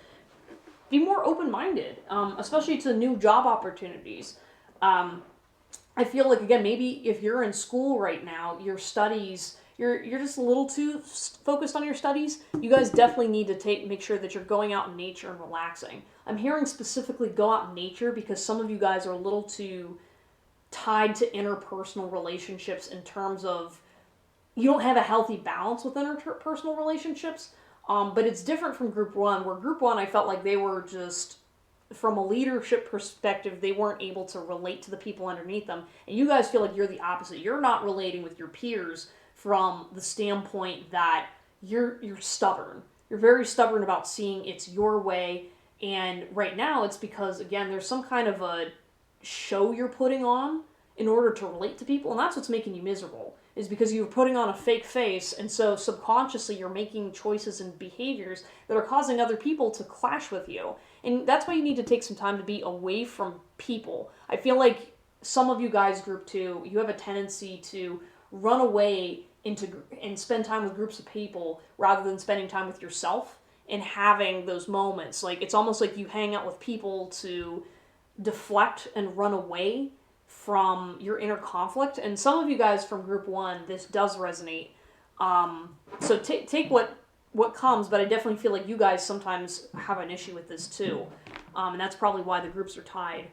be more open-minded, especially to new job opportunities. I feel like, again, maybe if you're in school right now, your studies, you're just a little too focused on your studies. You guys definitely need to make sure that you're going out in nature and relaxing. I'm hearing specifically go out in nature because some of you guys are a little too tied to interpersonal relationships in terms of you don't have a healthy balance with interpersonal relationships. But it's different from group one, where group one I felt like they were just, from a leadership perspective, they weren't able to relate to the people underneath them. And you guys feel like you're the opposite. You're not relating with your peers from the standpoint that you're stubborn. You're very stubborn about seeing it's your way. And right now it's because, again, there's some kind of a show you're putting on in order to relate to people. And that's what's making you miserable, is because you're putting on a fake face. And so subconsciously you're making choices and behaviors that are causing other people to clash with you. And that's why you need to take some time to be away from people. I feel like some of you guys, group two, you have a tendency to run away and spend time with groups of people rather than spending time with yourself and having those moments. Like, it's almost like you hang out with people to deflect and run away from your inner conflict. And some of you guys from group one, this does resonate. So take what comes, but I definitely feel like you guys sometimes have an issue with this too. And that's probably why the groups are tied.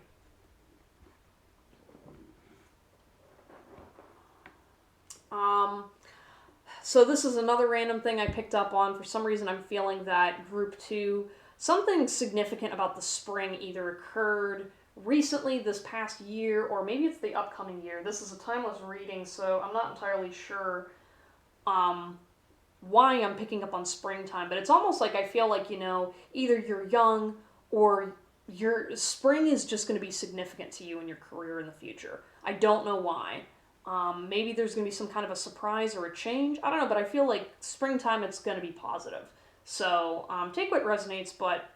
So this is another random thing I picked up on. For some reason, I'm feeling that group two, something significant about the spring either occurred recently this past year, or maybe it's the upcoming year. This is a timeless reading, so I'm not entirely sure why I'm picking up on springtime, but it's almost like I feel like, either you're young or your spring is just going to be significant to you in your career in the future. I don't know why. Maybe there's going to be some kind of a surprise or a change. I don't know, but I feel like springtime, it's going to be positive. So take what resonates, but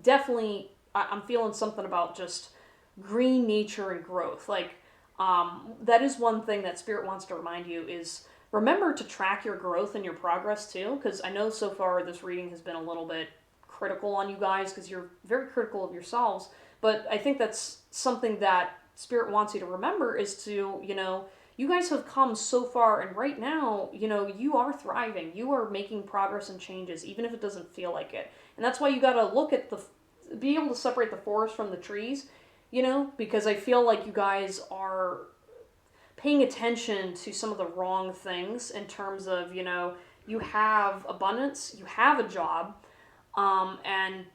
definitely I'm feeling something about just green nature and growth. Like, that is one thing that Spirit wants to remind you is remember to track your growth and your progress too, because I know so far this reading has been a little bit critical on you guys because you're very critical of yourselves, but I think that's something that Spirit wants you to remember is to, you guys have come so far, and right now, you are thriving. You are making progress and changes, even if it doesn't feel like it. And that's why you got to look at be able to separate the forest from the trees, because I feel like you guys are paying attention to some of the wrong things in terms of, you have abundance, you have a job, and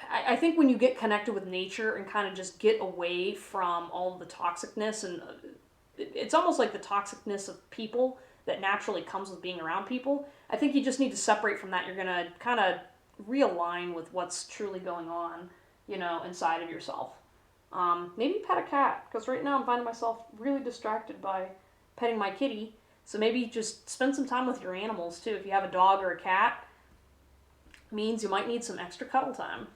I think when you get connected with nature and kind of just get away from all of the toxicness, and it's almost like the toxicness of people that naturally comes with being around people, I think you just need to separate from that. You're going to kind of realign with what's truly going on, inside of yourself. Maybe pet a cat, because right now I'm finding myself really distracted by petting my kitty. So maybe just spend some time with your animals too. If you have a dog or a cat, means you might need some extra cuddle time.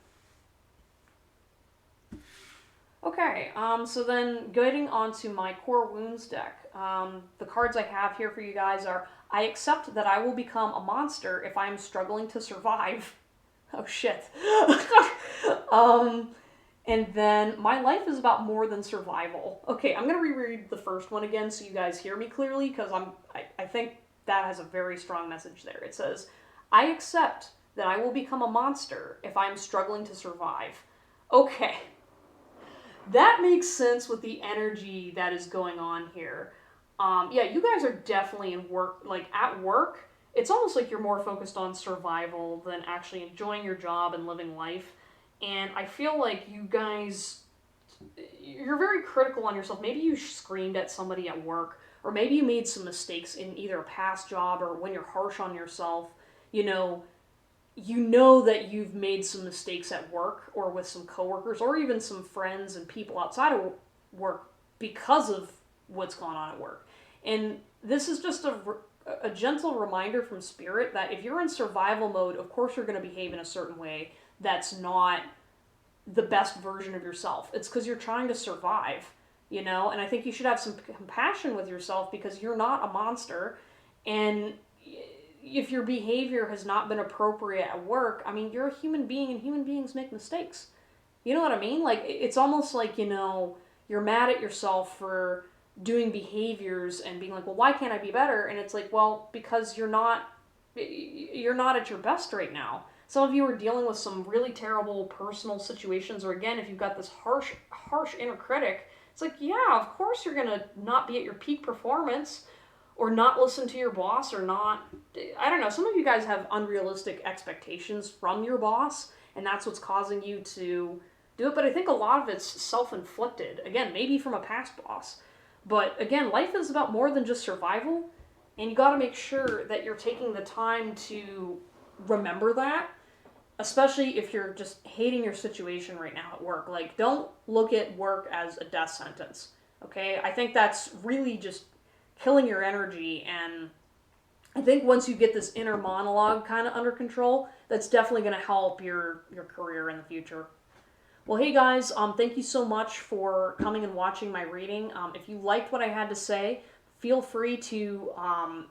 Okay, so then getting onto my Core Wounds deck. The cards I have here for you guys are, I accept that I will become a monster if I am struggling to survive. Oh shit. And then, my life is about more than survival. Okay, I'm going to reread the first one again so you guys hear me clearly, because I think that has a very strong message there. It says, I accept that I will become a monster if I am struggling to survive. Okay. That makes sense with the energy that is going on here. Yeah, you guys are definitely at work. It's almost like you're more focused on survival than actually enjoying your job and living life. And I feel like you guys, you're very critical on yourself. Maybe you screamed at somebody at work, or maybe you made some mistakes in either a past job, or when you're harsh on yourself, you know that you've made some mistakes at work or with some coworkers or even some friends and people outside of work because of what's going on at work. And this is just a gentle reminder from Spirit that if you're in survival mode, of course you're going to behave in a certain way that's not the best version of yourself. It's because you're trying to survive, and I think you should have some compassion with yourself because you're not a monster. And if your behavior has not been appropriate at work, I mean, you're a human being and human beings make mistakes. You know what I mean? Like, it's almost like, you're mad at yourself for doing behaviors and being like, well, why can't I be better? And it's like, well, because you're not at your best right now. Some of you are dealing with some really terrible personal situations, or again, if you've got this harsh inner critic, it's like, yeah, of course you're going to not be at your peak performance, or not listen to your boss, or not, I don't know, some of you guys have unrealistic expectations from your boss, and that's what's causing you to do it, but I think a lot of it's self-inflicted. Again, maybe from a past boss. But again, life is about more than just survival, and you got to make sure that you're taking the time to remember that, especially if you're just hating your situation right now at work. Like, don't look at work as a death sentence, okay? I think that's really just killing your energy, and I think once you get this inner monologue kind of under control, that's definitely going to help your career in the future. Well, hey guys, thank you so much for coming and watching my reading. If you liked what I had to say, feel free to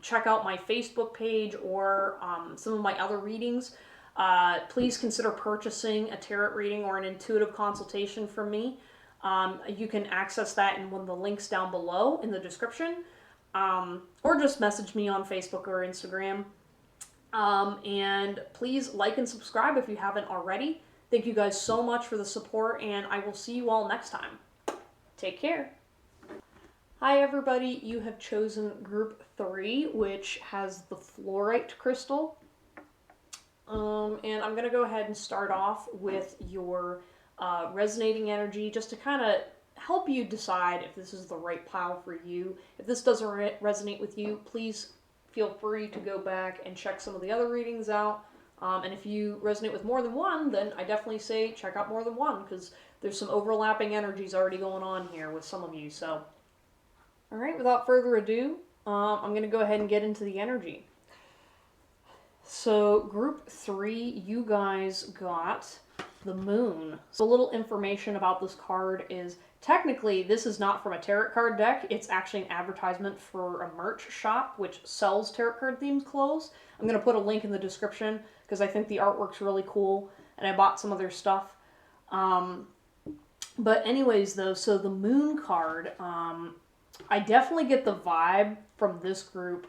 check out my Facebook page or some of my other readings. Please consider purchasing a tarot reading or an intuitive consultation from me. You can access that in one of the links down below in the description, or just message me on Facebook or Instagram. And please like and subscribe if you haven't already. Thank you guys so much for the support, and I will see you all next time. Take care. Hi everybody, you have chosen group 3, which has the fluorite crystal. And I'm going to go ahead and start off with your resonating energy, just to kind of help you decide if this is the right pile for you. If this doesn't resonate with you, please feel free to go back and check some of the other readings out. And if you resonate with more than one, then I definitely say check out more than one, because there's some overlapping energies already going on here with some of you. So, all right, without further ado, I'm going to go ahead and get into the energy. So, group 3, you guys got the moon. So a little information about this card is, technically, this is not from a tarot card deck. It's actually an advertisement for a merch shop which sells tarot card themed clothes. I'm going to put a link in the description because I think the artwork's really cool, and I bought some of their stuff. But anyways, though, so the moon card, I definitely get the vibe from this group.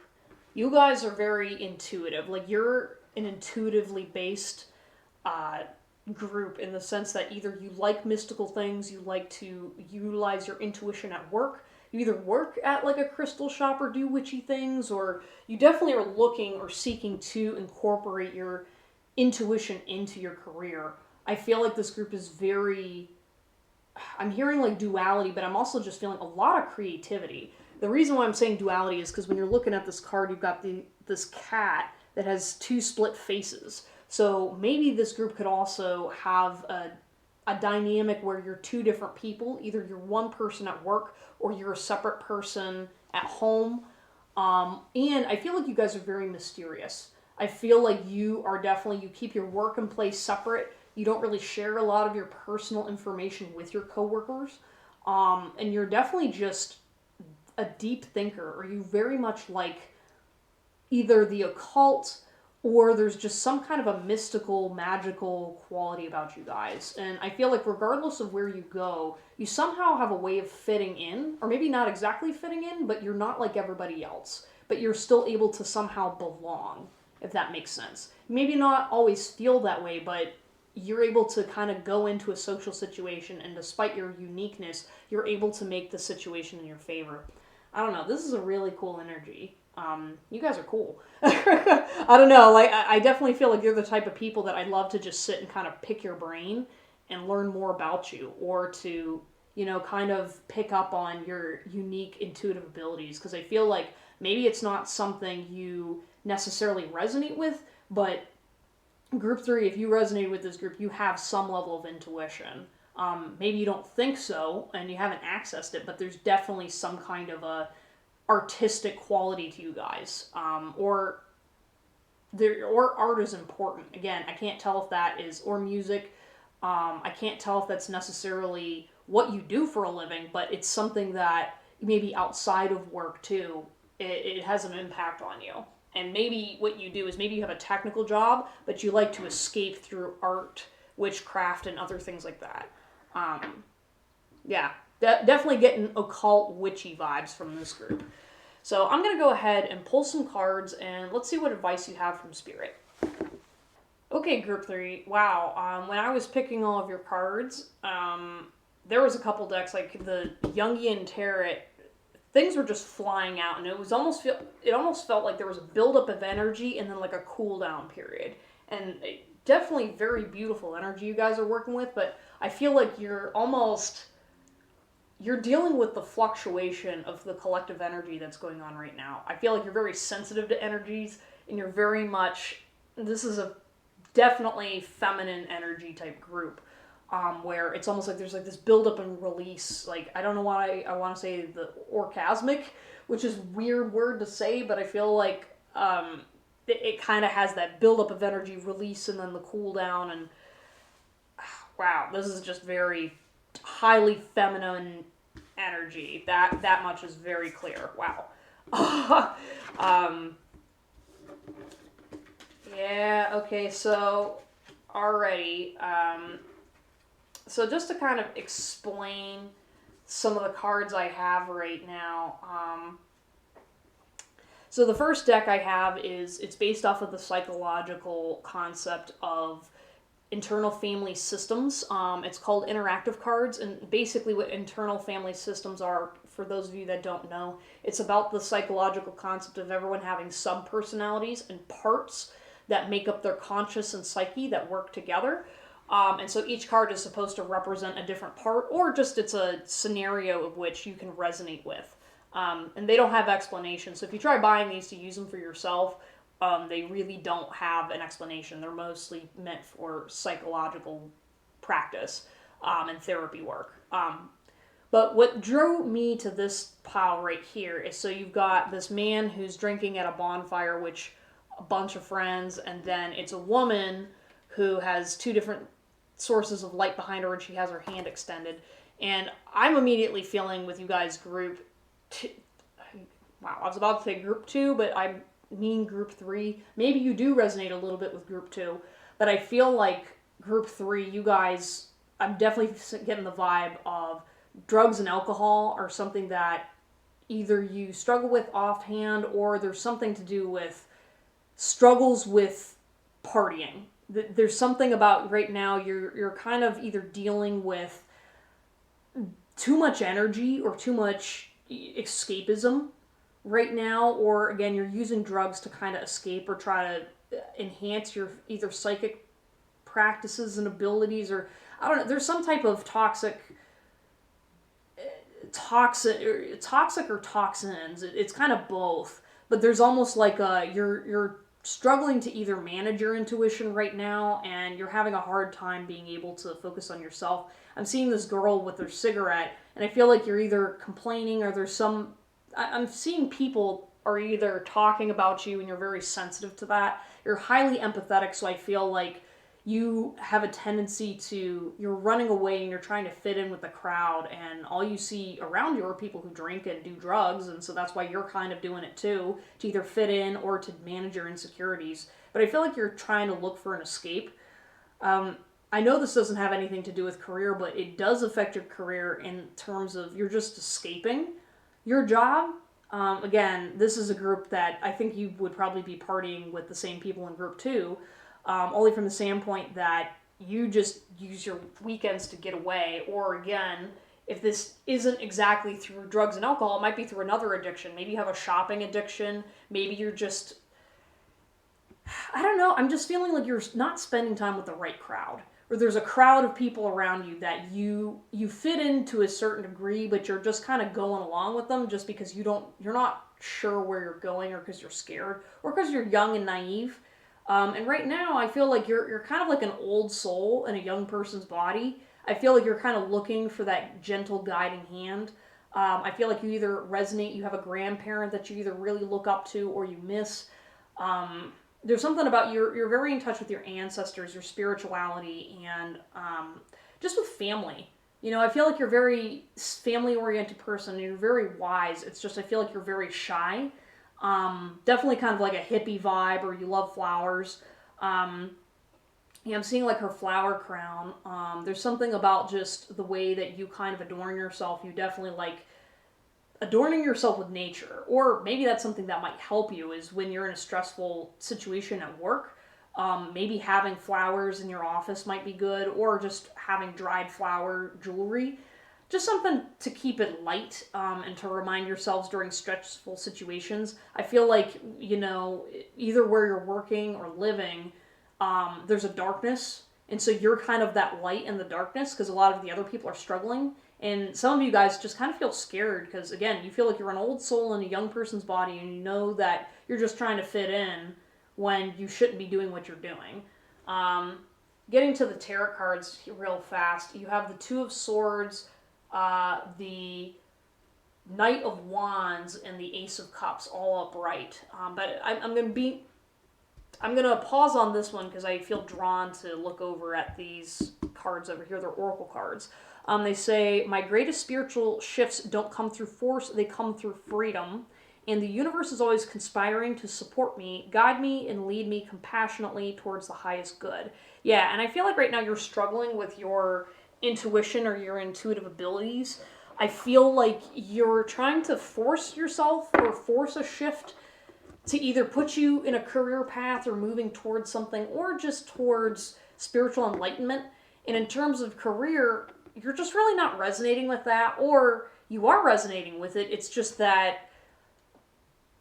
You guys are very intuitive. Like, you're an intuitively based group, in the sense that either you like mystical things, you like to utilize your intuition at work, you either work at like a crystal shop or do witchy things, or you definitely are looking or seeking to incorporate your intuition into your career. I feel like this group is very, I'm hearing like duality, but I'm also just feeling a lot of creativity. The reason why I'm saying duality is because when you're looking at this card, you've got this cat that has 2 split faces. So maybe this group could also have a dynamic where you're 2 different people. Either you're one person at work or you're a separate person at home. And I feel like you guys are very mysterious. I feel like you keep your work and play separate. You don't really share a lot of your personal information with your coworkers. And you're definitely just a deep thinker, or you very much like either the occult, or there's just some kind of a mystical, magical quality about you guys. And I feel like regardless of where you go, you somehow have a way of fitting in, or maybe not exactly fitting in, but you're not like everybody else. But you're still able to somehow belong, if that makes sense. Maybe not always feel that way, but you're able to kind of go into a social situation, and despite your uniqueness, you're able to make the situation in your favor. I don't know, this is a really cool energy. You guys are cool. I don't know, like, I definitely feel like you're the type of people that I'd love to just sit and kind of pick your brain and learn more about you, or to, kind of pick up on your unique intuitive abilities, because I feel like maybe it's not something you necessarily resonate with, but group 3, if you resonate with this group, you have some level of intuition. Maybe you don't think so, and you haven't accessed it, but there's definitely some kind of a artistic quality to you guys, or art is important. Again, I can't tell if that is, or music. I can't tell if that's necessarily what you do for a living, but it's something that maybe outside of work too. it has an impact on you. And maybe what you do is maybe you have a technical job, but you like to escape through art, witchcraft, and other things like that. Yeah, definitely getting occult witchy vibes from this group. So I'm going to go ahead and pull some cards, and let's see what advice you have from Spirit. Okay, Group 3. Wow, when I was picking all of your cards, there was a couple decks, like the Jungian Tarot, things were just flying out, and it almost felt like there was a buildup of energy and then like a cool down period. And definitely very beautiful energy you guys are working with, but I feel like you're dealing with the fluctuation of the collective energy that's going on right now. I feel like you're very sensitive to energies, and you're very much, this is a definitely feminine energy type group, where it's almost like there's like this buildup and release. Like, I don't know why I want to say the orgasmic, which is a weird word to say, but I feel like it kind of has that buildup of energy, release, and then the cool down. And wow, this is just very highly feminine energy. That much is very clear. Wow. Yeah, okay, so already, so just to kind of explain some of the cards I have right now, so the first deck I have it's based off of the psychological concept of internal family systems. It's called interactive cards, and basically what internal family systems are, for those of you that don't know, it's about the psychological concept of everyone having sub-personalities and parts that make up their conscious and psyche that work together. And so each card is supposed to represent a different part, or just it's a scenario of which you can resonate with. And they don't have explanations. So if you try buying these to use them for yourself, they really don't have an explanation. They're mostly meant for psychological practice and therapy work. But what drew me to this pile right here is, so you've got this man who's drinking at a bonfire, which a bunch of friends, and then it's a woman who has two different sources of light behind her, and she has her hand extended. And I'm immediately feeling with you guys group two. Wow, I was about to say group 2, but I mean group 3. Maybe you do resonate a little bit with group 2, but I feel like group 3, you guys, I'm definitely getting the vibe of drugs and alcohol are something that either you struggle with offhand, or there's something to do with struggles with partying. There's something about right now you're kind of either dealing with too much energy or too much escapism right now, or again, you're using drugs to kind of escape or try to enhance your either psychic practices and abilities, or I don't know, there's some type of toxic or toxins. It's kind of both, but there's almost like you're struggling to either manage your intuition right now, and you're having a hard time being able to focus on yourself. I'm seeing this girl with her cigarette, and I feel like you're either complaining, or I'm seeing people are either talking about you, and you're very sensitive to that. You're highly empathetic, so I feel like you have a tendency you're running away and you're trying to fit in with the crowd, and all you see around you are people who drink and do drugs, and so that's why you're kind of doing it too, to either fit in or to manage your insecurities. But I feel like you're trying to look for an escape. I know this doesn't have anything to do with career, but it does affect your career in terms of you're just escaping your job. Again, this is a group that I think you would probably be partying with the same people in group 2, only from the standpoint that you just use your weekends to get away. Or again, if this isn't exactly through drugs and alcohol, it might be through another addiction. Maybe you have a shopping addiction. Maybe you're just, I don't know, I'm just feeling like you're not spending time with the right crowd. Or there's a crowd of people around you that you fit in to a certain degree, but you're just kind of going along with them just because you're not sure where you're going, or because you're scared, or because you're young and naive. And right now, I feel like you're kind of like an old soul in a young person's body. I feel like you're kind of looking for that gentle guiding hand. I feel like you either resonate, you have a grandparent that you either really look up to or you miss. There's something about you're very in touch with your ancestors, your spirituality, and just with family. You know, I feel like you're a very family-oriented person, and you're very wise. It's just I feel like you're very shy. Definitely kind of like a hippie vibe, or you love flowers. Yeah, I'm seeing like her flower crown. There's something about just the way that you kind of adorn yourself. You definitely like adorning yourself with nature. Or maybe that's something that might help you is when you're in a stressful situation at work. Maybe having flowers in your office might be good, or just having dried flower jewelry. Just something to keep it light, and to remind yourselves during stressful situations. I feel like, either where you're working or living, there's a darkness. And so you're kind of that light in the darkness because a lot of the other people are struggling. And some of you guys just kind of feel scared because, again, you feel like you're an old soul in a young person's body and you know that you're just trying to fit in when you shouldn't be doing what you're doing. Getting to the tarot cards real fast, you have the Two of Swords, the Knight of Wands, and the Ace of Cups all upright. But I'm going to pause on this one because I feel drawn to look over at these cards over here. They're oracle cards. They say, my greatest spiritual shifts don't come through force, they come through freedom. And the universe is always conspiring to support me, guide me, and lead me compassionately towards the highest good. Yeah, and I feel like right now you're struggling with your intuition or your intuitive abilities. I feel like you're trying to force yourself or force a shift to either put you in a career path or moving towards something, or just towards spiritual enlightenment. And in terms of career, you're just really not resonating with that, or you are resonating with it. It's just that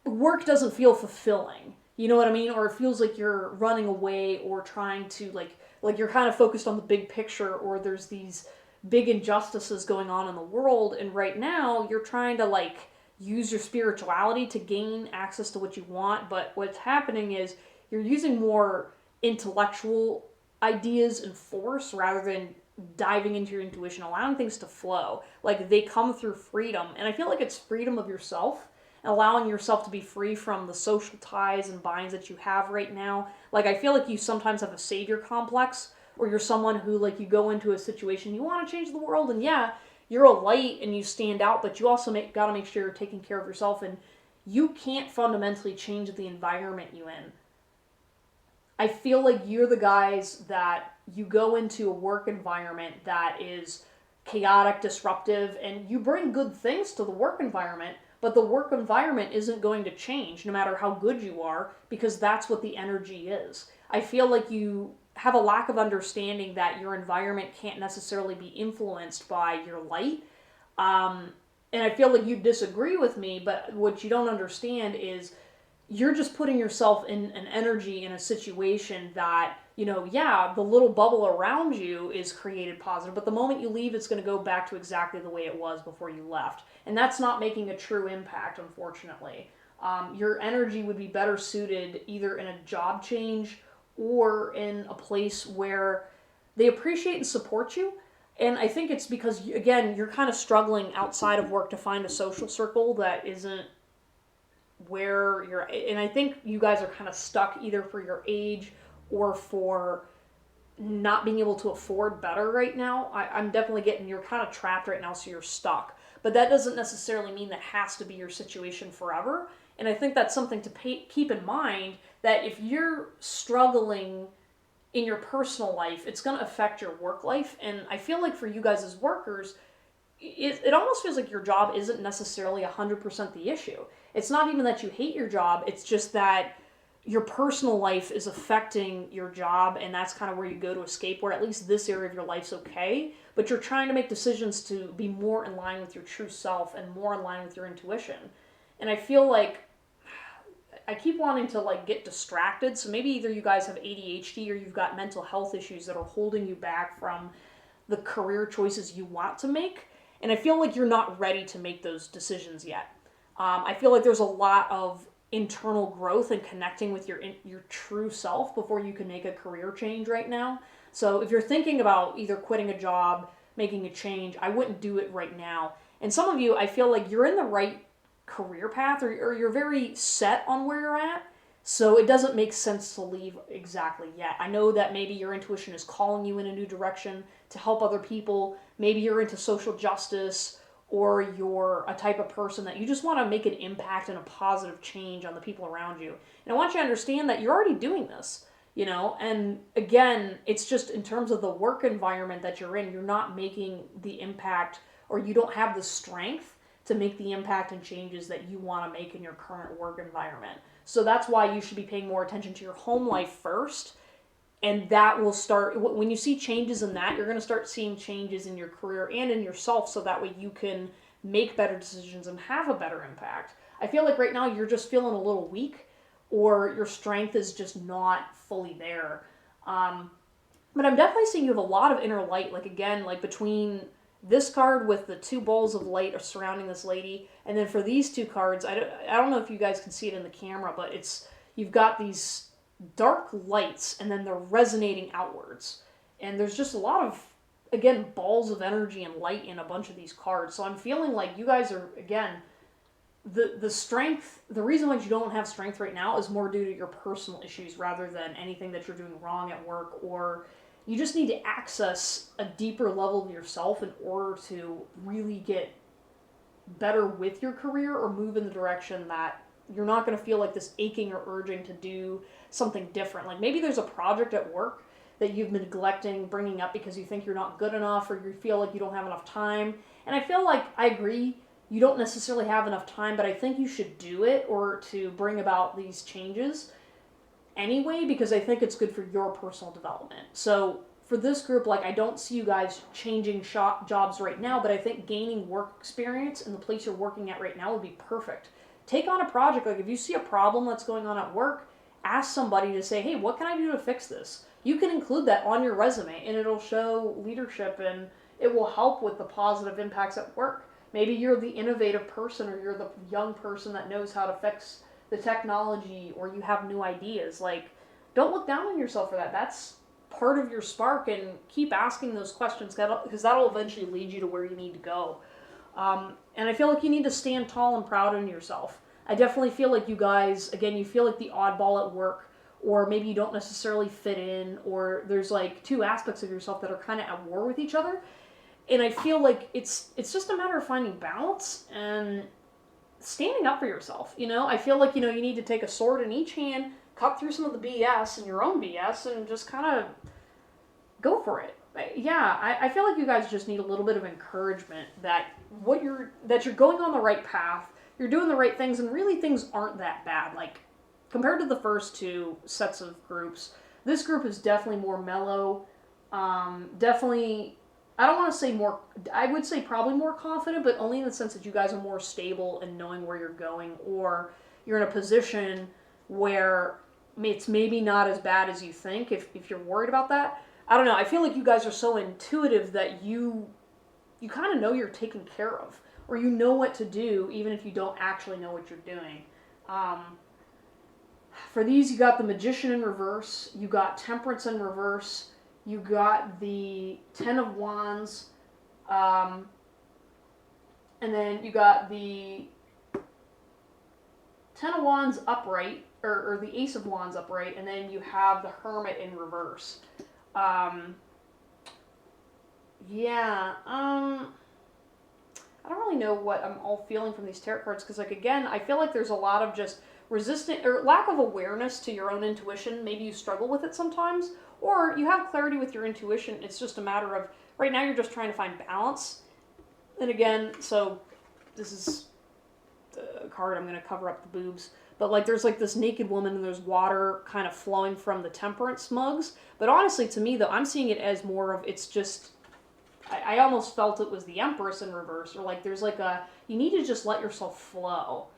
work doesn't feel fulfilling. You know what I mean? Or it feels like you're running away or trying to like you're kind of focused on the big picture, or there's these big injustices going on in the world, and right now you're trying to use your spirituality to gain access to what you want, but what's happening is you're using more intellectual ideas and force rather than diving into your intuition, allowing things to flow. Like, they come through freedom, and I feel like it's freedom of yourself, and allowing yourself to be free from the social ties and binds that you have right now. Like, I feel like you sometimes have a savior complex, or you're someone who, you go into a situation, you want to change the world, and yeah, you're a light and you stand out, but you also got to make sure you're taking care of yourself, and you can't fundamentally change the environment you in. I feel like you're the guys that you go into a work environment that is chaotic, disruptive, and you bring good things to the work environment, but the work environment isn't going to change no matter how good you are, because that's what the energy is. I feel like you have a lack of understanding that your environment can't necessarily be influenced by your light. And I feel like you disagree with me, but what you don't understand is you're just putting yourself in an energy in a situation that, yeah, the little bubble around you is created positive, but the moment you leave, it's going to go back to exactly the way it was before you left. And that's not making a true impact, unfortunately. Your energy would be better suited either in a job change or in a place where they appreciate and support you. And I think it's because, again, you're kind of struggling outside of work to find a social circle that isn't where you're, and I think you guys are kind of stuck either for your age or for not being able to afford better right now. I'm definitely getting, you're kind of trapped right now, so you're stuck. But that doesn't necessarily mean that has to be your situation forever. And I think that's something to keep in mind, that if you're struggling in your personal life, it's going to affect your work life. And I feel like for you guys as workers, it almost feels like your job isn't necessarily 100% the issue. It's not even that you hate your job, it's just that your personal life is affecting your job, and that's kind of where you go to escape, where at least this area of your life's okay, but you're trying to make decisions to be more in line with your true self and more in line with your intuition. And I feel like I keep wanting to get distracted, so maybe either you guys have ADHD or you've got mental health issues that are holding you back from the career choices you want to make, and I feel like you're not ready to make those decisions yet. I feel like there's a lot of internal growth and connecting with your true self before you can make a career change right now. So if you're thinking about either quitting a job, making a change, I wouldn't do it right now. And some of you, I feel like you're in the right career path, or you're very set on where you're at, so it doesn't make sense to leave exactly yet. I know that maybe your intuition is calling you in a new direction to help other people. Maybe you're into social justice, or you're a type of person that you just want to make an impact and a positive change on the people around you. And I want you to understand that you're already doing this, you know, and again, it's just in terms of the work environment that you're in, you're not making the impact, or you don't have the strength to make the impact and changes that you want to make in your current work environment. So that's why you should be paying more attention to your home life first. And that will start, when you see changes in that, you're going to start seeing changes in your career and in yourself, so that way you can make better decisions and have a better impact. I feel like right now you're just feeling a little weak, or your strength is just not fully there. But I'm definitely seeing you have a lot of inner light, like again, like between this card with the two bowls of light surrounding this lady, and then for these two cards, I don't know if you guys can see it in the camera, but you've got these dark lights, and then they're resonating outwards. And there's just a lot of, again, balls of energy and light in a bunch of these cards. So I'm feeling like you guys are, again, the strength, the reason why you don't have strength right now is more due to your personal issues rather than anything that you're doing wrong at work, or you just need to access a deeper level of yourself in order to really get better with your career or move in the direction that you're not going to feel like this aching or urging to do something different. Like maybe there's a project at work that you've been neglecting bringing up because you think you're not good enough, or you feel like you don't have enough time. And I feel like, I agree, you don't necessarily have enough time, but I think you should do it, or to bring about these changes anyway, because I think it's good for your personal development. So for this group, like, I don't see you guys changing jobs right now, but I think gaining work experience in the place you're working at right now would be perfect. Take on a project. Like if you see a problem that's going on at work, ask somebody to say, hey, what can I do to fix this? You can include that on your resume, and it'll show leadership, and it will help with the positive impacts at work. Maybe you're the innovative person, or you're the young person that knows how to fix the technology, or you have new ideas. Like, don't look down on yourself for that. That's part of your spark, and keep asking those questions, because that'll eventually lead you to where you need to go. And I feel like you need to stand tall and proud in yourself. I definitely feel like you guys, again, you feel like the oddball at work, or maybe you don't necessarily fit in, or there's like two aspects of yourself that are kind of at war with each other. And I feel like it's just a matter of finding balance and standing up for yourself, you know? I feel like, you need to take a sword in each hand, cut through some of the BS and your own BS, and just kind of go for it. Yeah, I feel like you guys just need a little bit of encouragement that you're going on the right path, you're doing the right things, and really things aren't that bad. Like, compared to the first two sets of groups, this group is definitely more mellow, definitely, I don't want to say more, I would say probably more confident, but only in the sense that you guys are more stable in knowing where you're going, or you're in a position where it's maybe not as bad as you think, if you're worried about that. I don't know, I feel like you guys are so intuitive that you kind of know you're taken care of, or you know what to do, even if you don't actually know what you're doing. For these, you got the Magician in reverse, you got Temperance in reverse, you got the Ten of Wands, and then you got the Ten of Wands upright, or the Ace of Wands upright, and then you have the Hermit in reverse. I don't really know what I'm all feeling from these tarot cards, because, like, again, I feel like there's a lot of just resistant, or lack of awareness to your own intuition. Maybe you struggle with it sometimes, or you have clarity with your intuition. It's just a matter of, right now you're just trying to find balance. And again, so this is the card, I'm going to cover up the boobs. But, like, there's, like, this naked woman, and there's water kind of flowing from the Temperance mugs. But honestly, to me, though, I'm seeing it as more of, it's just, I almost felt it was the Empress in reverse. Or, like, there's, like, you need to just let yourself flow.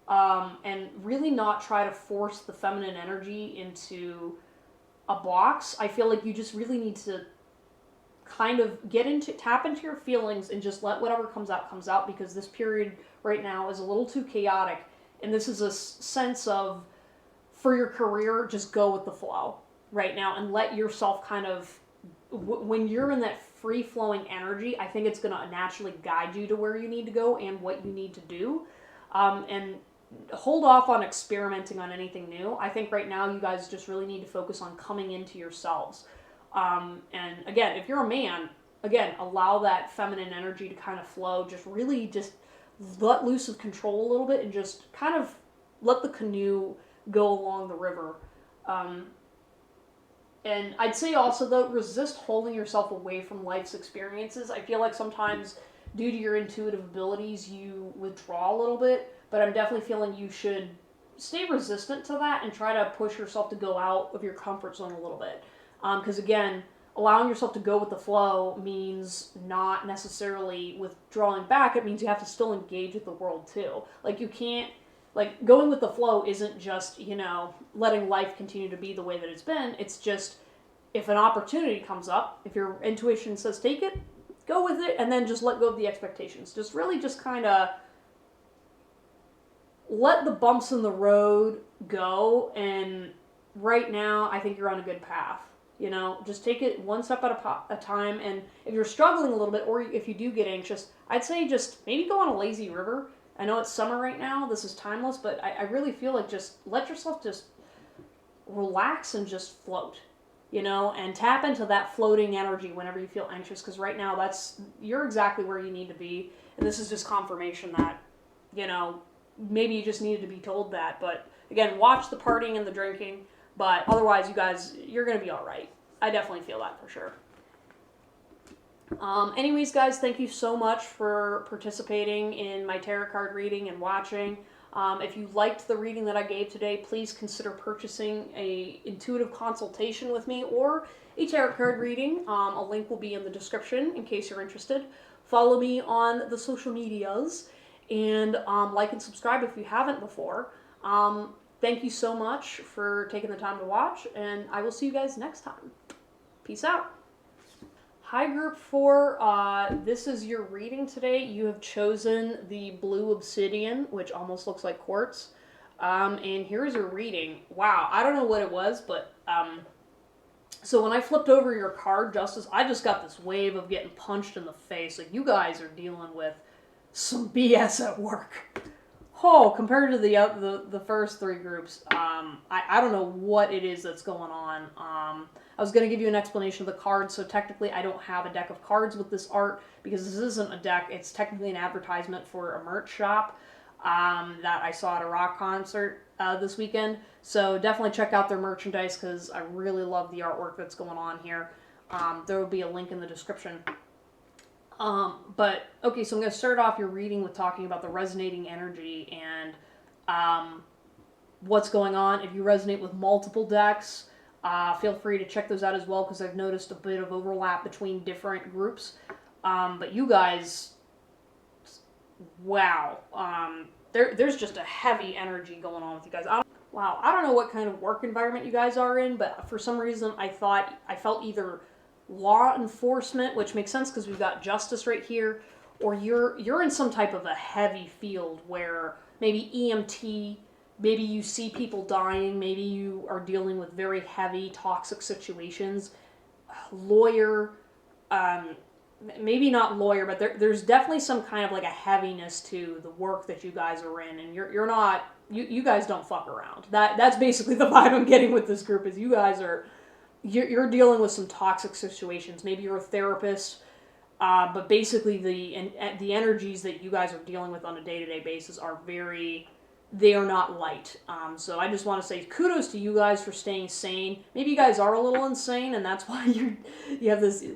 And really not try to force the feminine energy into a box. I feel like you just really need to kind of tap into your feelings, and just let whatever comes out, because this period right now is a little too chaotic. And this is a sense of, for your career, just go with the flow right now, and let yourself kind of, when you're in that free-flowing energy, I think it's going to naturally guide you to where you need to go and what you need to do. And hold off on experimenting on anything new. I think right now you guys just really need to focus on coming into yourselves. And again, if you're a man, again, allow that feminine energy to kind of flow. Just really just let loose of control a little bit and just kind of let the canoe go along the river. Um, and I'd say also, though, resist holding yourself away from life's experiences. I feel like sometimes, due to your intuitive abilities, you withdraw a little bit, but I'm definitely feeling you should stay resistant to that and try to push yourself to go out of your comfort zone a little bit. Because, again, allowing yourself to go with the flow means not necessarily withdrawing back. It means you have to still engage with the world, too. Like, you can't, like, going with the flow isn't just, letting life continue to be the way that it's been. It's just, if an opportunity comes up, if your intuition says take it, go with it, and then just let go of the expectations. Just really just kind of let the bumps in the road go, and right now, I think you're on a good path. Just take it one step at a time, and if you're struggling a little bit, or if you do get anxious, I'd say just maybe go on a lazy river. I know it's summer right now, this is timeless, but I really feel like just let yourself just relax and just float, and tap into that floating energy whenever you feel anxious, because right now you're exactly where you need to be, and this is just confirmation that, maybe you just needed to be told that, but again, watch the partying and the drinking, but otherwise, you guys, you're going to be all right. I definitely feel that for sure. Anyways, guys, thank you so much for participating in my tarot card reading and watching. If you liked the reading that I gave today, please consider purchasing a intuitive consultation with me or a tarot card reading. A link will be in the description in case you're interested. Follow me on the social medias, and like and subscribe if you haven't before. Thank you so much for taking the time to watch, and I will see you guys next time. Peace out. Hi, Group 4. This is your reading today. You have chosen the blue obsidian, which almost looks like quartz. And here's your reading. Wow, I don't know what it was, but so when I flipped over your card, Justice, I just got this wave of getting punched in the face. Like, you guys are dealing with some BS at work. Oh, compared to the first three groups, I don't know what it is that's going on. I was going to give you an explanation of the cards, so technically I don't have a deck of cards with this art, because this isn't a deck, it's technically an advertisement for a merch shop that I saw at a rock concert this weekend. So definitely check out their merchandise, because I really love the artwork that's going on here. There will be a link in the description. But, okay, so I'm going to start off your reading with talking about the resonating energy and what's going on. If you resonate with multiple decks, feel free to check those out as well, because I've noticed a bit of overlap between different groups. But you guys, wow, there's just a heavy energy going on with you guys. I don't know what kind of work environment you guys are in, but for some reason I felt either law enforcement, which makes sense because we've got justice right here, or you're in some type of a heavy field where maybe EMT, maybe you see people dying, maybe you are dealing with very heavy toxic situations. Lawyer, maybe not lawyer, but there's definitely some kind of like a heaviness to the work that you guys are in, and you're not, you guys don't fuck around. That's basically the vibe I'm getting with this group, is you guys are, you're dealing with some toxic situations. Maybe you're a therapist, but basically the energies that you guys are dealing with on a day-to-day basis are they are not light. So I just want to say kudos to you guys for staying sane. Maybe you guys are a little insane, and that's why you have this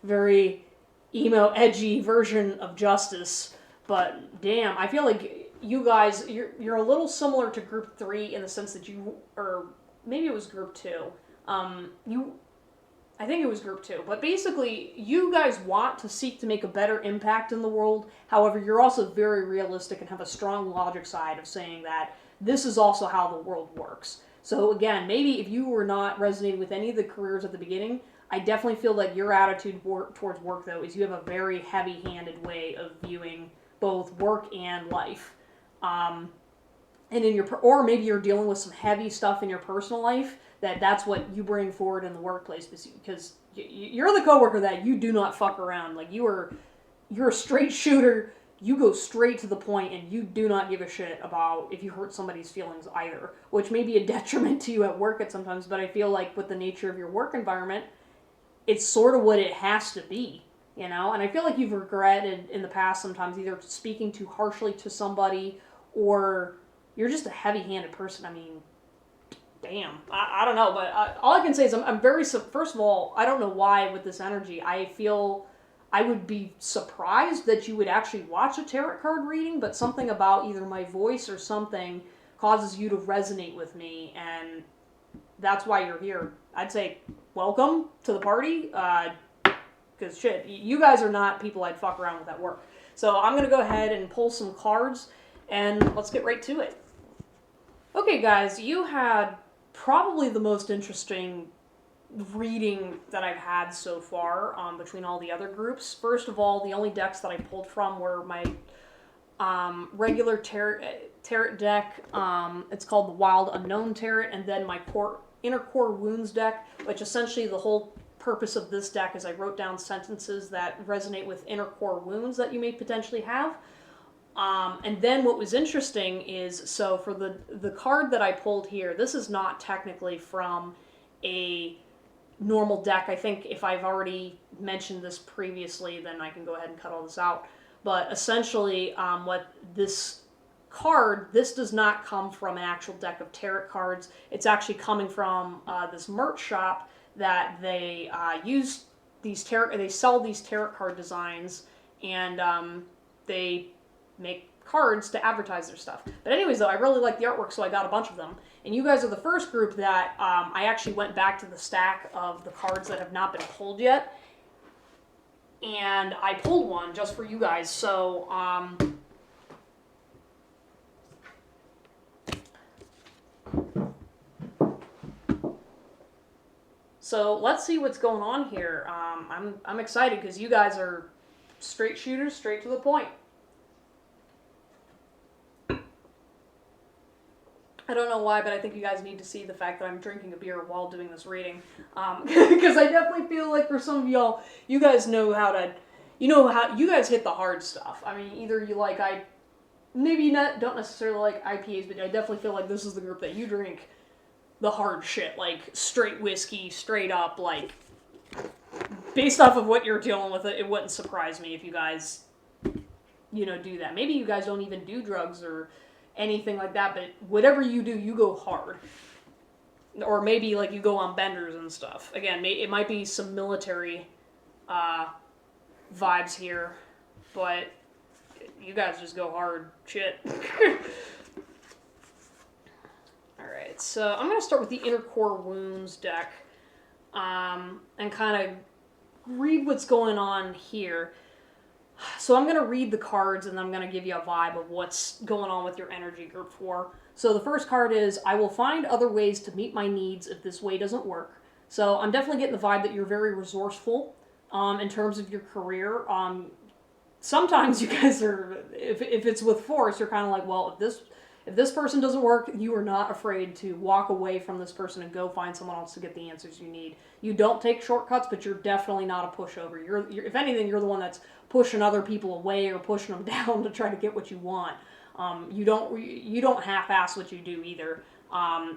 very emo, edgy version of justice. But damn, I feel like you guys, you're a little similar to Group 3 in the sense that or maybe it was Group 2. I think it was Group 2, but basically you guys want to seek to make a better impact in the world. However, you're also very realistic and have a strong logic side of saying that this is also how the world works. So again, maybe if you were not resonating with any of the careers at the beginning, I definitely feel like your attitude towards work, though, is you have a very heavy-handed way of viewing both work and life. And or maybe you're dealing with some heavy stuff in your personal life, that's what you bring forward in the workplace, because you're the coworker that you do not fuck around. Like, you're a straight shooter. You go straight to the point, and you do not give a shit about if you hurt somebody's feelings either, which may be a detriment to you at work at sometimes, but I feel like with the nature of your work environment, it's sort of what it has to be. you know? And I feel like you've regretted in the past sometimes either speaking too harshly to somebody or you're just a heavy-handed person. I mean, damn. I don't know, but all I can say is I'm very, first of all, I don't know why with this energy, I feel I would be surprised that you would actually watch a tarot card reading, but something about either my voice or something causes you to resonate with me, and that's why you're here. I'd say welcome to the party, because shit, you guys are not people I'd fuck around with at work. So I'm going to go ahead and pull some cards, and let's get right to it. Okay, guys, you had probably the most interesting reading that I've had so far between all the other groups. First of all, the only decks that I pulled from were my regular tarot deck. It's called the Wild Unknown Tarot, and then my Inner Core Wounds deck, which essentially the whole purpose of this deck is I wrote down sentences that resonate with inner core wounds that you may potentially have. And then what was interesting is, so for the card that I pulled here, this is not technically from a normal deck. I think if I've already mentioned this previously, then I can go ahead and cut all this out. But essentially, what this card, this does not come from an actual deck of tarot cards. It's actually coming from this merch shop that they use these they sell these tarot card designs, and they make cards to advertise their stuff. But anyways, though, I really like the artwork, so I got a bunch of them. And you guys are the first group that I actually went back to the stack of the cards that have not been pulled yet. And I pulled one just for you guys. So, let's see what's going on here. I'm excited because you guys are straight shooters, straight to the point. I don't know why, but I think you guys need to see the fact that I'm drinking a beer while doing this reading. Because I definitely feel like for some of y'all, you guys know how to, you guys hit the hard stuff. I mean, either you like, maybe don't necessarily like IPAs, but I definitely feel like this is the group that you drink the hard shit, like straight whiskey, straight up, like, based off of what you're dealing with, it wouldn't surprise me if you guys, do that. Maybe you guys don't even do drugs or anything like that, but whatever you do, you go hard. Or maybe like you go on benders and stuff. Again, it might be some military vibes here, but you guys just go hard shit. Alright, so I'm going to start with the Inner Core Wounds deck and kind of read what's going on here. So I'm going to read the cards, and I'm going to give you a vibe of what's going on with your energy group 4. So the first card is, I will find other ways to meet my needs if this way doesn't work. So I'm definitely getting the vibe that you're very resourceful in terms of your career. Sometimes you guys are, if it's with force, you're kind of like, well, if this person doesn't work, you are not afraid to walk away from this person and go find someone else to get the answers you need. You don't take shortcuts, but you're definitely not a pushover. You're if anything, you're the one that's pushing other people away or pushing them down to try to get what you want. You don't half-ass what you do either.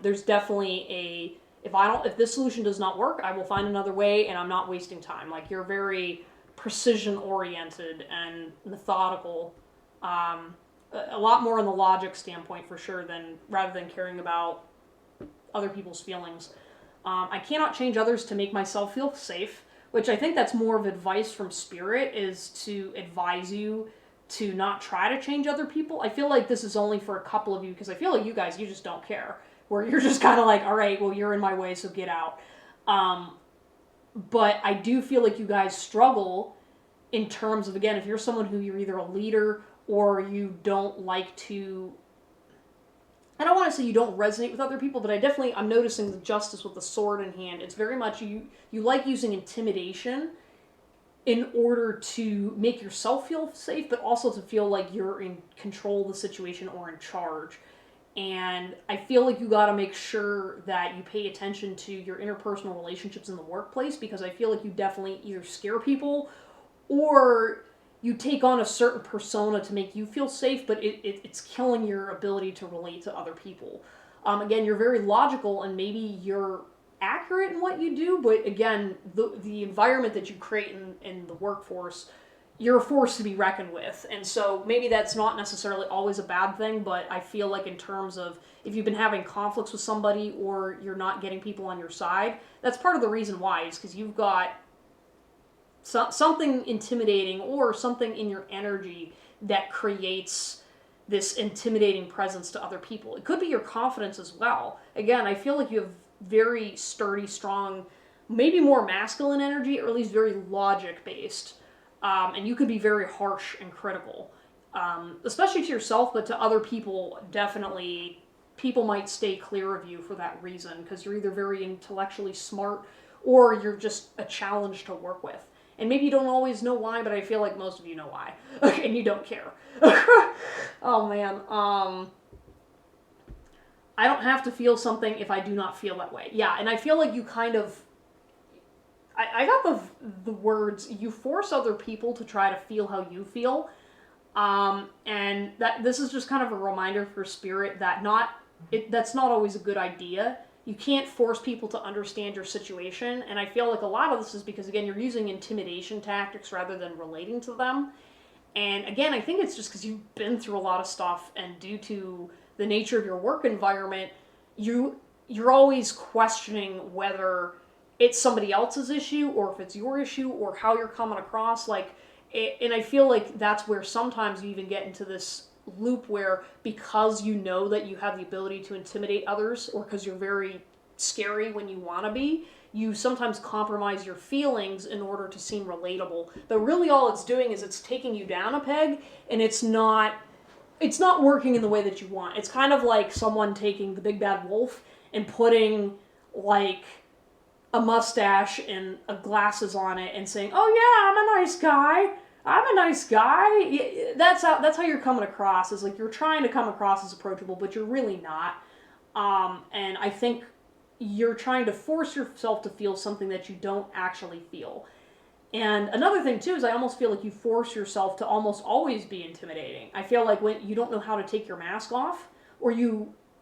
There's definitely if this solution does not work, I will find another way, and I'm not wasting time. Like, you're very precision-oriented and methodical. A lot more in the logic standpoint for sure rather than caring about other people's feelings. I cannot change others to make myself feel safe, which I think that's more of advice from Spirit, is to advise you to not try to change other people. I feel like this is only for a couple of you, because I feel like you guys, you just don't care. Where you're just kind of like, all right, well, you're in my way, so get out. But I do feel like you guys struggle in terms of, again, if you're someone who you're either a leader or you don't like to, I don't want to say you don't resonate with other people, but I'm noticing the Justice with the sword in hand. It's very much you like using intimidation in order to make yourself feel safe, but also to feel like you're in control of the situation or in charge. And I feel like you got to make sure that you pay attention to your interpersonal relationships in the workplace, because I feel like you definitely either scare people or you take on a certain persona to make you feel safe, but it's killing your ability to relate to other people. Again, you're very logical, and maybe you're accurate in what you do, but again, the environment that you create in the workforce, you're a force to be reckoned with. And so maybe that's not necessarily always a bad thing, but I feel like in terms of if you've been having conflicts with somebody or you're not getting people on your side, that's part of the reason why, is because you've got something intimidating or something in your energy that creates this intimidating presence to other people. It could be your confidence as well. Again, I feel like you have very sturdy, strong, maybe more masculine energy, or at least very logic based. And you could be very harsh and critical, especially to yourself, but to other people, definitely, people might stay clear of you for that reason, because you're either very intellectually smart or you're just a challenge to work with. And maybe you don't always know why, but I feel like most of you know why. And you don't care. Oh, man. I don't have to feel something if I do not feel that way. Yeah, and I feel like you kind of... I got the words, you force other people to try to feel how you feel. And that this is just kind of a reminder for Spirit that that's not always a good idea. You can't force people to understand your situation, and I feel like a lot of this is because, again, you're using intimidation tactics rather than relating to them. And again, I think it's just because you've been through a lot of stuff, and due to the nature of your work environment, you're always questioning whether it's somebody else's issue or if it's your issue or how you're coming across. And I feel like that's where sometimes you even get into this loop where, because you know that you have the ability to intimidate others, or because you're very scary when you want to be, you sometimes compromise your feelings in order to seem relatable. But really all it's doing is it's taking you down a peg, and it's not working in the way that you want. It's kind of like someone taking the big bad wolf and putting like a mustache and glasses on it and saying, "Oh yeah, I'm a nice guy. I'm a nice guy." That's how you're coming across. Is like you're trying to come across as approachable, but you're really not. And I think you're trying to force yourself to feel something that you don't actually feel. And another thing too is I almost feel like you force yourself to almost always be intimidating. I feel like when you don't know how to take your mask off, or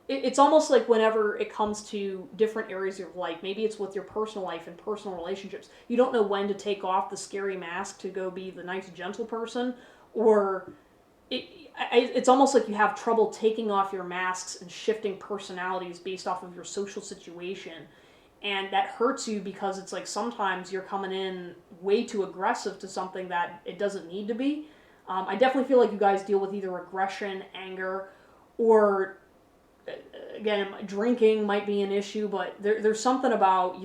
it's almost like whenever it comes to different areas of life, maybe it's with your personal life and personal relationships, you don't know when to take off the scary mask to go be the nice, gentle person, or it's almost like you have trouble taking off your masks and shifting personalities based off of your social situation. And that hurts you because it's like sometimes you're coming in way too aggressive to something that it doesn't need to be. I definitely feel like you guys deal with either aggression, anger, or again, drinking might be an issue, but there's something about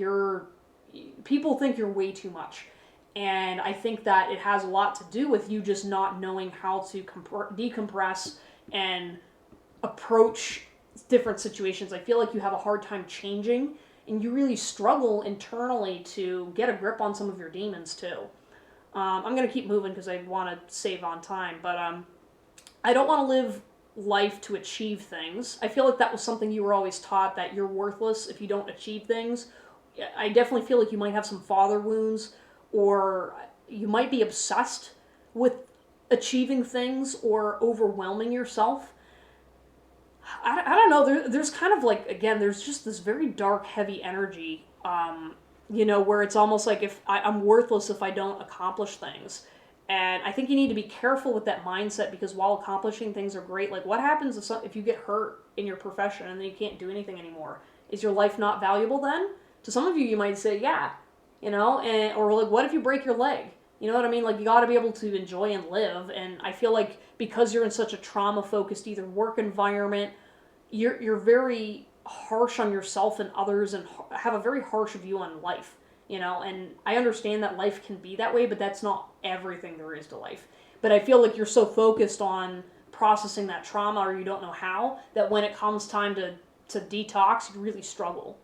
people think you're way too much. And I think that it has a lot to do with you just not knowing how to decompress and approach different situations. I feel like you have a hard time changing, and you really struggle internally to get a grip on some of your demons too. I'm going to keep moving because I want to save on time, but I don't want to live life to achieve things. I feel like that was something you were always taught, that you're worthless if you don't achieve things. I definitely feel like you might have some father wounds, or you might be obsessed with achieving things or overwhelming yourself. I don't know, there's kind of like, again, there's just this very dark, heavy energy, where it's almost like if I'm worthless if I don't accomplish things. And I think you need to be careful with that mindset, because while accomplishing things are great, like what happens if you get hurt in your profession and then you can't do anything anymore? Is your life not valuable then? To some of you, you might say, yeah, or like, what if you break your leg? You know what I mean? Like, you got to be able to enjoy and live. And I feel like because you're in such a trauma-focused either work environment, you're very harsh on yourself and others, and have a very harsh view on life. And I understand that life can be that way, but that's not everything there is to life. But I feel like you're so focused on processing that trauma, or you don't know how, that when it comes time to detox, you really struggle.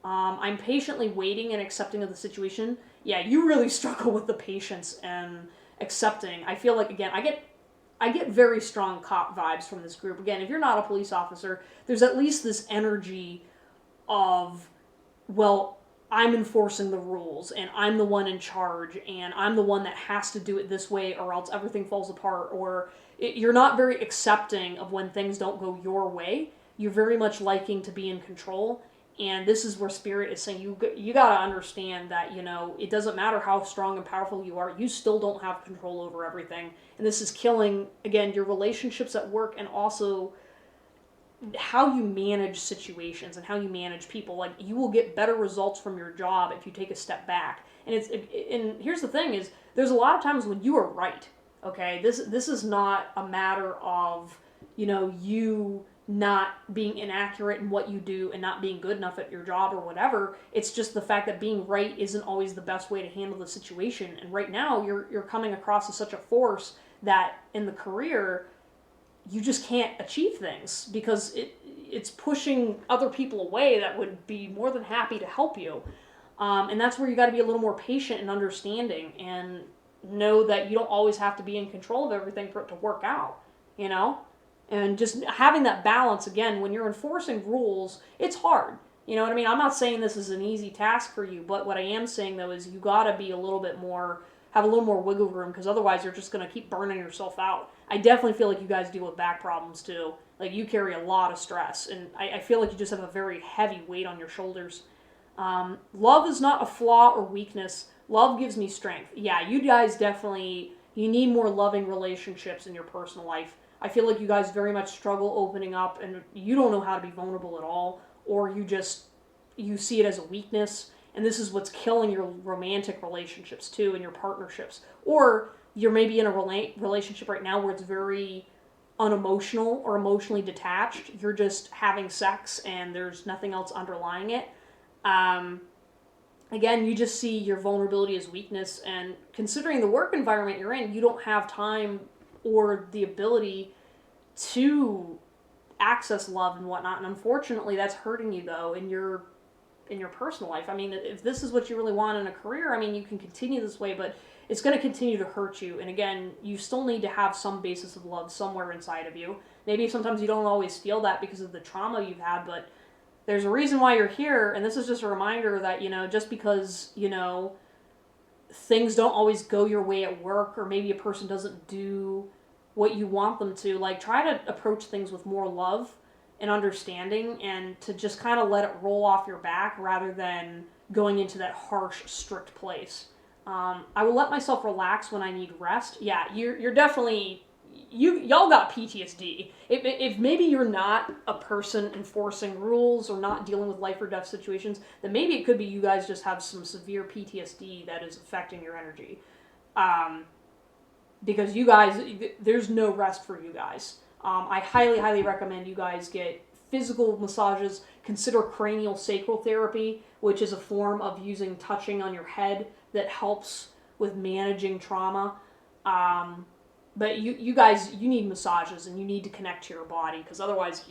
I'm patiently waiting and accepting of the situation. Yeah, you really struggle with the patience and accepting. I feel like, again, I get very strong cop vibes from this group. Again, if you're not a police officer, there's at least this energy of, well, I'm enforcing the rules, and I'm the one in charge, and I'm the one that has to do it this way, or else everything falls apart. Or you're not very accepting of when things don't go your way. You're very much liking to be in control, And this is where Spirit is saying you got to understand that, it doesn't matter how strong and powerful you are, you still don't have control over everything. And this is killing, again, your relationships at work, and also how you manage situations and how you manage people. Like, you will get better results from your job if you take a step back. And here's the thing is, there's a lot of times when you are right. Okay, this is not a matter of, you not being inaccurate in what you do and not being good enough at your job or whatever. It's just the fact that being right isn't always the best way to handle the situation. And right now you're coming across as such a force that in the career you just can't achieve things because it's pushing other people away that would be more than happy to help you. And that's where you got to be a little more patient and understanding, and know that you don't always have to be in control of everything for it to work out, And just having that balance, again, when you're enforcing rules, it's hard. You know what I mean? I'm not saying this is an easy task for you, but what I am saying, though, is you got to be a little bit more, have a little more wiggle room, because otherwise you're just going to keep burning yourself out. I definitely feel like you guys deal with back problems, too. Like, you carry a lot of stress, and I feel like you just have a very heavy weight on your shoulders. Love is not a flaw or weakness. Love gives me strength. Yeah, you guys definitely, you need more loving relationships in your personal life. I feel like you guys very much struggle opening up, and you don't know how to be vulnerable at all, or you see it as a weakness, and this is what's killing your romantic relationships too, and your partnerships. Or you're maybe in a relationship right now where it's very unemotional or emotionally detached. You're just having sex and there's nothing else underlying it. Again, you just see your vulnerability as weakness, and considering the work environment you're in, you don't have time or the ability to access love and whatnot, and unfortunately that's hurting you, though, in your personal life. I mean, if this is what you really want in a career, I mean, you can continue this way, but it's going to continue to hurt you. And again, you still need to have some basis of love somewhere inside of you. Maybe sometimes you don't always feel that because of the trauma you've had, but there's a reason why you're here, and this is just a reminder that, just because, things don't always go your way at work, or maybe a person doesn't do what you want them to, like, try to approach things with more love and understanding, and to just kind of let it roll off your back rather than going into that harsh, strict place. I will let myself relax when I need rest. Yeah, you're definitely, y'all got PTSD. If maybe you're not a person enforcing rules or not dealing with life or death situations, then maybe it could be you guys just have some severe PTSD that is affecting your energy. Because you guys, there's no rest for you guys. I highly, highly recommend you guys get physical massages. Consider cranial sacral therapy, which is a form of using touching on your head that helps with managing trauma. But you guys, you need massages, and you need to connect to your body, because otherwise,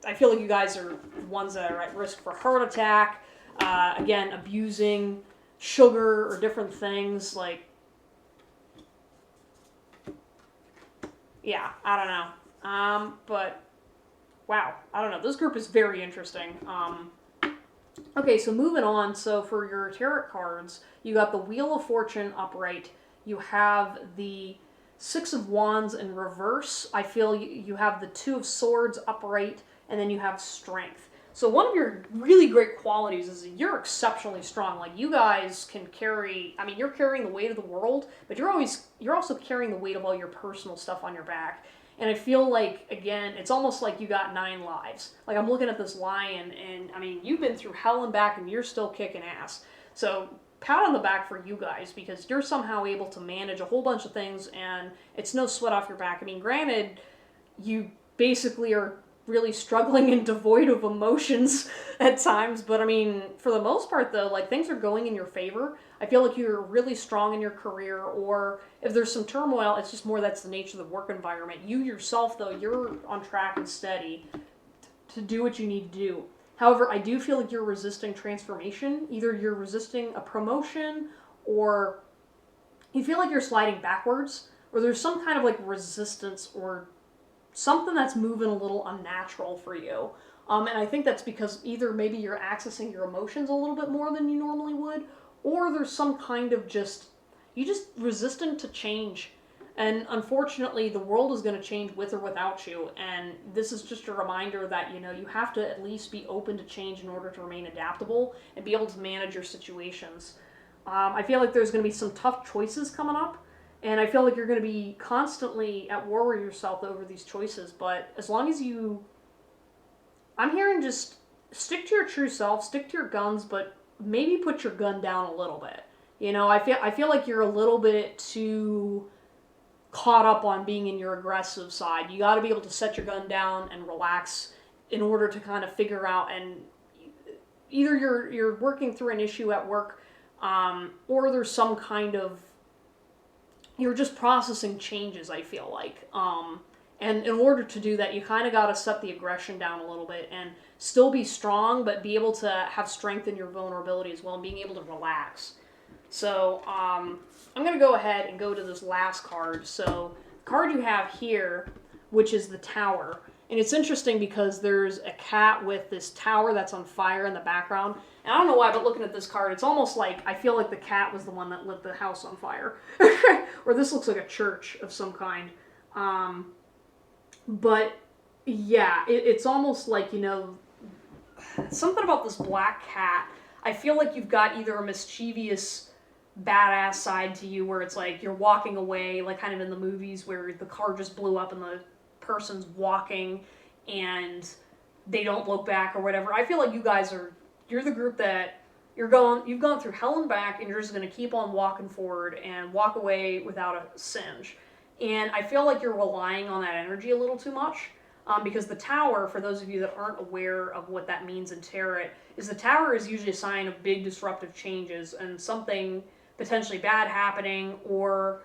I feel like you guys are ones that are at risk for heart attack. Again, abusing sugar or different things, like, yeah, I don't know. But, wow, I don't know. This group is very interesting. Okay, so moving on. So for your tarot cards, you got the Wheel of Fortune upright. You have the Six of Wands in reverse. I feel you have the Two of Swords upright, and then you have Strength. So one of your really great qualities is that you're exceptionally strong. Like, you guys can carry, I mean, you're carrying the weight of the world, but you're also carrying the weight of all your personal stuff on your back. And I feel like, again, it's almost like you got 9 lives. Like, I'm looking at this lion, and I mean, you've been through hell and back, and you're still kicking ass. So pat on the back for you guys, because you're somehow able to manage a whole bunch of things, and it's no sweat off your back. I mean, granted, you basically are really struggling and devoid of emotions at times, but I mean, for the most part, though, like, things are going in your favor. I feel like you're really strong in your career, or if there's some turmoil, it's just more that's the nature of the work environment. You yourself, though, you're on track and steady to do what you need to do. However, I do feel like you're resisting transformation. Either you're resisting a promotion, or you feel like you're sliding backwards, or there's some kind of, like, resistance or something that's moving a little unnatural for you. And I think that's because either maybe you're accessing your emotions a little bit more than you normally would, or there's some kind of you just resistant to change. And unfortunately, the world is going to change with or without you. And this is just a reminder that, you have to at least be open to change in order to remain adaptable and be able to manage your situations. I feel like there's going to be some tough choices coming up. And I feel like you're going to be constantly at war with yourself over these choices. But as long as I'm hearing just stick to your true self, stick to your guns, but maybe put your gun down a little bit. I feel like you're a little bit too caught up on being in your aggressive side. You got to be able to set your gun down and relax in order to kind of figure out, and either you're working through an issue at work, or there's some kind of, you're just processing changes, I feel like. And in order to do that, you kind of got to set the aggression down a little bit and still be strong, but be able to have strength in your vulnerability as well, and being able to relax. So I'm going to go ahead and go to this last card. So the card you have here, which is the Tower. And it's interesting because there's a cat with this tower that's on fire in the background. And I don't know why, but looking at this card, it's almost like I feel like the cat was the one that lit the house on fire. Or this looks like a church of some kind. But yeah, it's almost like, something about this black cat. I feel like you've got either a mischievous badass side to you where it's like you're walking away, like kind of in the movies where the car just blew up and the person's walking and they don't look back or whatever. I feel like you're the group that you've gone through hell and back, and you're just going to keep on walking forward and walk away without a singe. And I feel like you're relying on that energy a little too much. Because the Tower, for those of you that aren't aware of what that means in tarot, is the Tower is usually a sign of big disruptive changes and something potentially bad happening, or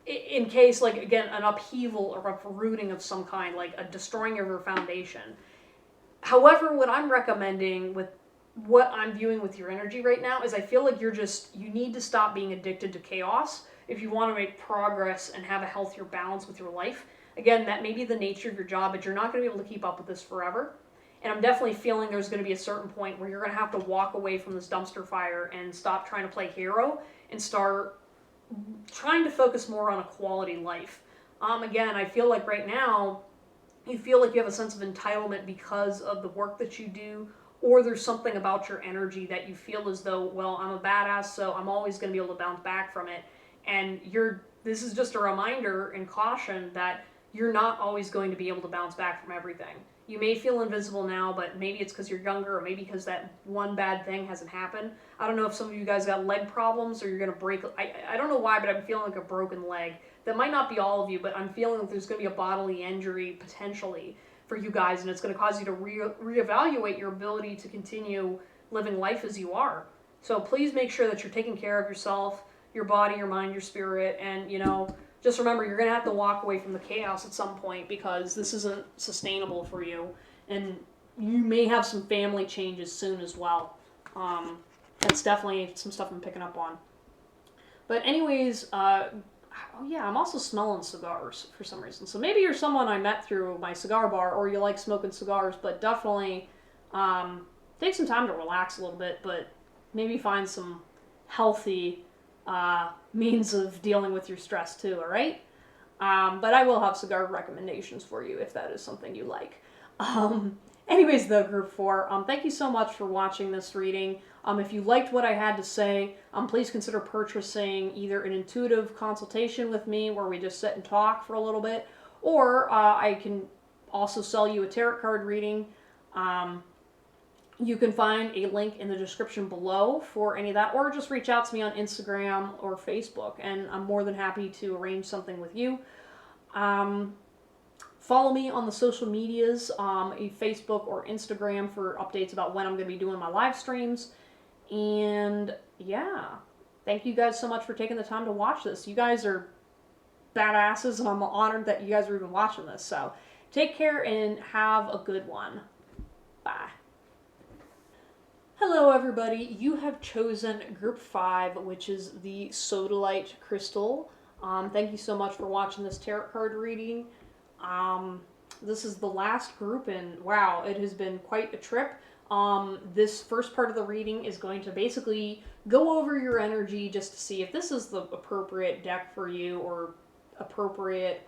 in case, like, again, an upheaval or uprooting of some kind, like a destroying of your foundation. However, what I'm recommending with what I'm viewing with your energy right now is I feel like you need to stop being addicted to chaos if you want to make progress and have a healthier balance with your life. Again, that may be the nature of your job, but you're not going to be able to keep up with this forever. And I'm definitely feeling there's going to be a certain point where you're going to have to walk away from this dumpster fire and stop trying to play hero and start trying to focus more on a quality life. Again, I feel like right now, you feel like you have a sense of entitlement because of the work that you do, or there's something about your energy that you feel as though, well, I'm a badass, so I'm always going to be able to bounce back from it. And this is just a reminder and caution that you're not always going to be able to bounce back from everything. You may feel invincible now, but maybe it's because you're younger, or maybe because that one bad thing hasn't happened. I don't know if some of you guys got leg problems, or you're going to break. I don't know why, but I'm feeling like a broken leg. That might not be all of you, but I'm feeling like there's going to be a bodily injury potentially for you guys, and it's going to cause you to reevaluate your ability to continue living life as you are. So please make sure that you're taking care of yourself, your body, your mind, your spirit, and, just remember, you're going to have to walk away from the chaos at some point because this isn't sustainable for you. And you may have some family changes soon as well. That's definitely some stuff I'm picking up on. But anyways, oh yeah, I'm also smelling cigars for some reason. So maybe you're someone I met through my cigar bar, or you like smoking cigars, but definitely take some time to relax a little bit, but maybe find some healthy means of dealing with your stress too, all right? But I will have cigar recommendations for you if that is something you like. Anyways, though, Group 4, thank you so much for watching this reading. If you liked what I had to say, please consider purchasing either an intuitive consultation with me where we just sit and talk for a little bit, or I can also sell you a tarot card reading. You can find a link in the description below for any of that, or just reach out to me on Instagram or Facebook, and I'm more than happy to arrange something with you. Follow me on the social medias, Facebook or Instagram, for updates about when I'm going to be doing my live streams. And yeah, thank you guys so much for taking the time to watch this. You guys are badasses, and I'm honored that you guys are even watching this. So take care and have a good one. Bye. Hello everybody, you have chosen Group 5, which is the Sodalite Crystal. Thank you so much for watching this tarot card reading. This is the last group, and wow, it has been quite a trip. This first part of the reading is going to basically go over your energy just to see if this is the appropriate deck for you or appropriate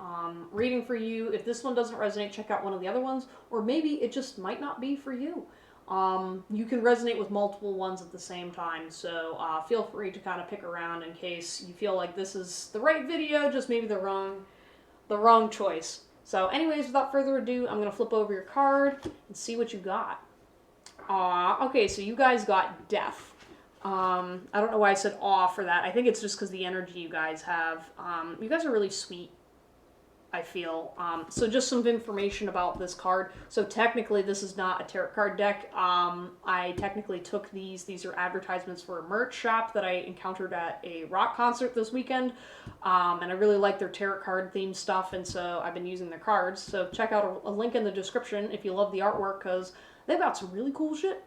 reading for you. If this one doesn't resonate, check out one of the other ones, or maybe it just might not be for you. You can resonate with multiple ones at the same time, so feel free to kind of pick around in case you feel like this is the right video, just maybe the wrong choice. So anyways, without further ado, I'm going to flip over your card and see what you got. Okay, so you guys got death. I don't know why I said aw for that. I think it's just because the energy you guys have. You guys are really sweet, I feel. So just some information about this card. So technically this is not a tarot card deck. I technically took these. These are advertisements for a merch shop that I encountered at a rock concert this weekend. And I really like their tarot card themed stuff, and so I've been using their cards. So check out a link in the description if you love the artwork, because they've got some really cool shit.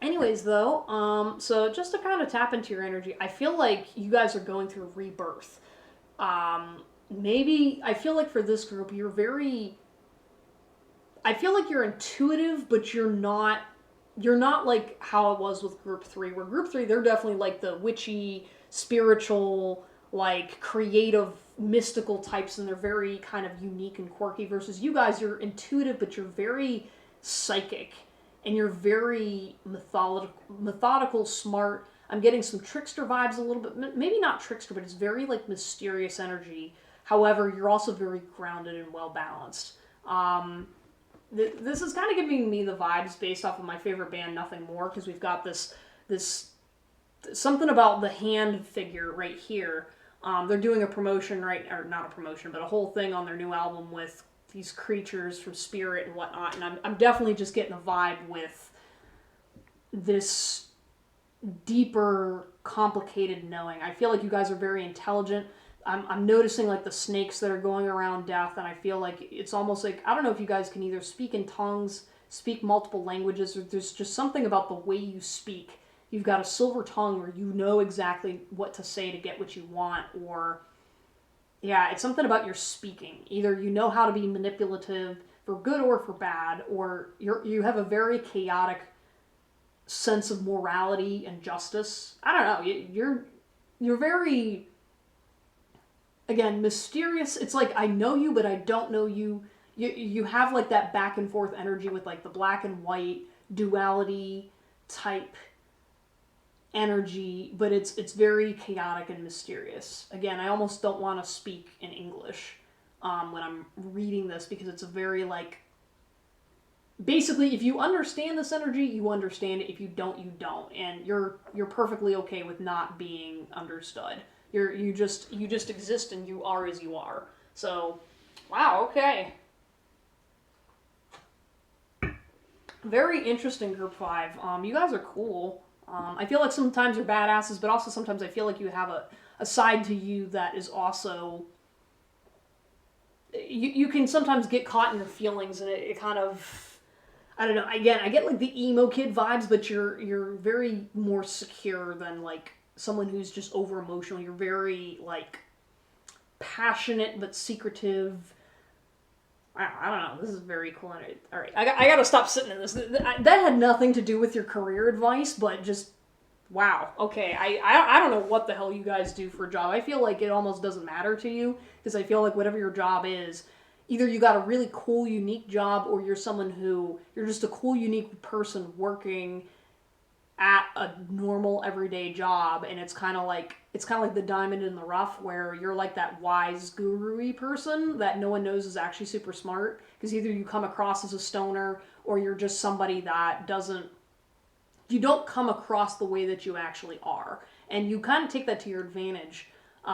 Anyways, though, so just to kind of tap into your energy, I feel like you guys are going through rebirth. Maybe, I feel like for this group, I feel like you're intuitive, but you're not like how it was with group 3, where group 3, they're definitely like the witchy, spiritual, like creative, mystical types, and they're very kind of unique and quirky, versus you guys, you're intuitive, but you're very psychic, and you're very methodical, smart. I'm getting some trickster vibes a little bit, maybe not trickster, but it's very like mysterious energy. However, you're also very grounded and well balanced. This is kind of giving me the vibes based off of my favorite band, Nothing More, because we've got this something about the hand figure right here. They're doing a promotion, right, or not a promotion, but a whole thing on their new album with these creatures from spirit and whatnot, and I'm definitely just getting a vibe with this deeper, complicated knowing. I feel like you guys are very intelligent. I'm noticing like the snakes that are going around death, and I feel like it's almost like, I don't know if you guys can either speak in tongues, speak multiple languages, or there's just something about the way you speak. You've got a silver tongue where you know exactly what to say to get what you want, or yeah, it's something about your speaking. Either you know how to be manipulative for good or for bad, or you have a very chaotic sense of morality and justice. I don't know. You're very, again, mysterious. It's like, I know you, but I don't know you. You have like that back and forth energy with like the black and white duality type energy, but it's very chaotic and mysterious. Again, I almost don't want to speak in English when I'm reading this, because it's a very like, basically, if you understand this energy, you understand it. If you don't, you don't, and you're perfectly okay with not being understood. You just exist, and you are as you are. So, wow, okay. Very interesting, group 5. You guys are cool. I feel like sometimes you're badasses, but also sometimes I feel like you have a side to you that is also... You can sometimes get caught in your feelings, and it kind of... I don't know. Again, I get like the emo kid vibes, but you're very more secure than like someone who's just over emotional. You're very like passionate but secretive. I don't know. This is very cool. All right, I got to stop sitting in this. That had nothing to do with your career advice, but just wow. Okay, I don't know what the hell you guys do for a job. I feel like it almost doesn't matter to you, because I feel like whatever your job is, either you got a really cool, unique job, or you're someone who you're just a cool, unique person working at a normal everyday job, and it's kind of like the diamond in the rough, where you're like that wise guru-y person that no one knows is actually super smart, because either you come across as a stoner, or you're just somebody that you don't come across the way that you actually are, and you kind of take that to your advantage,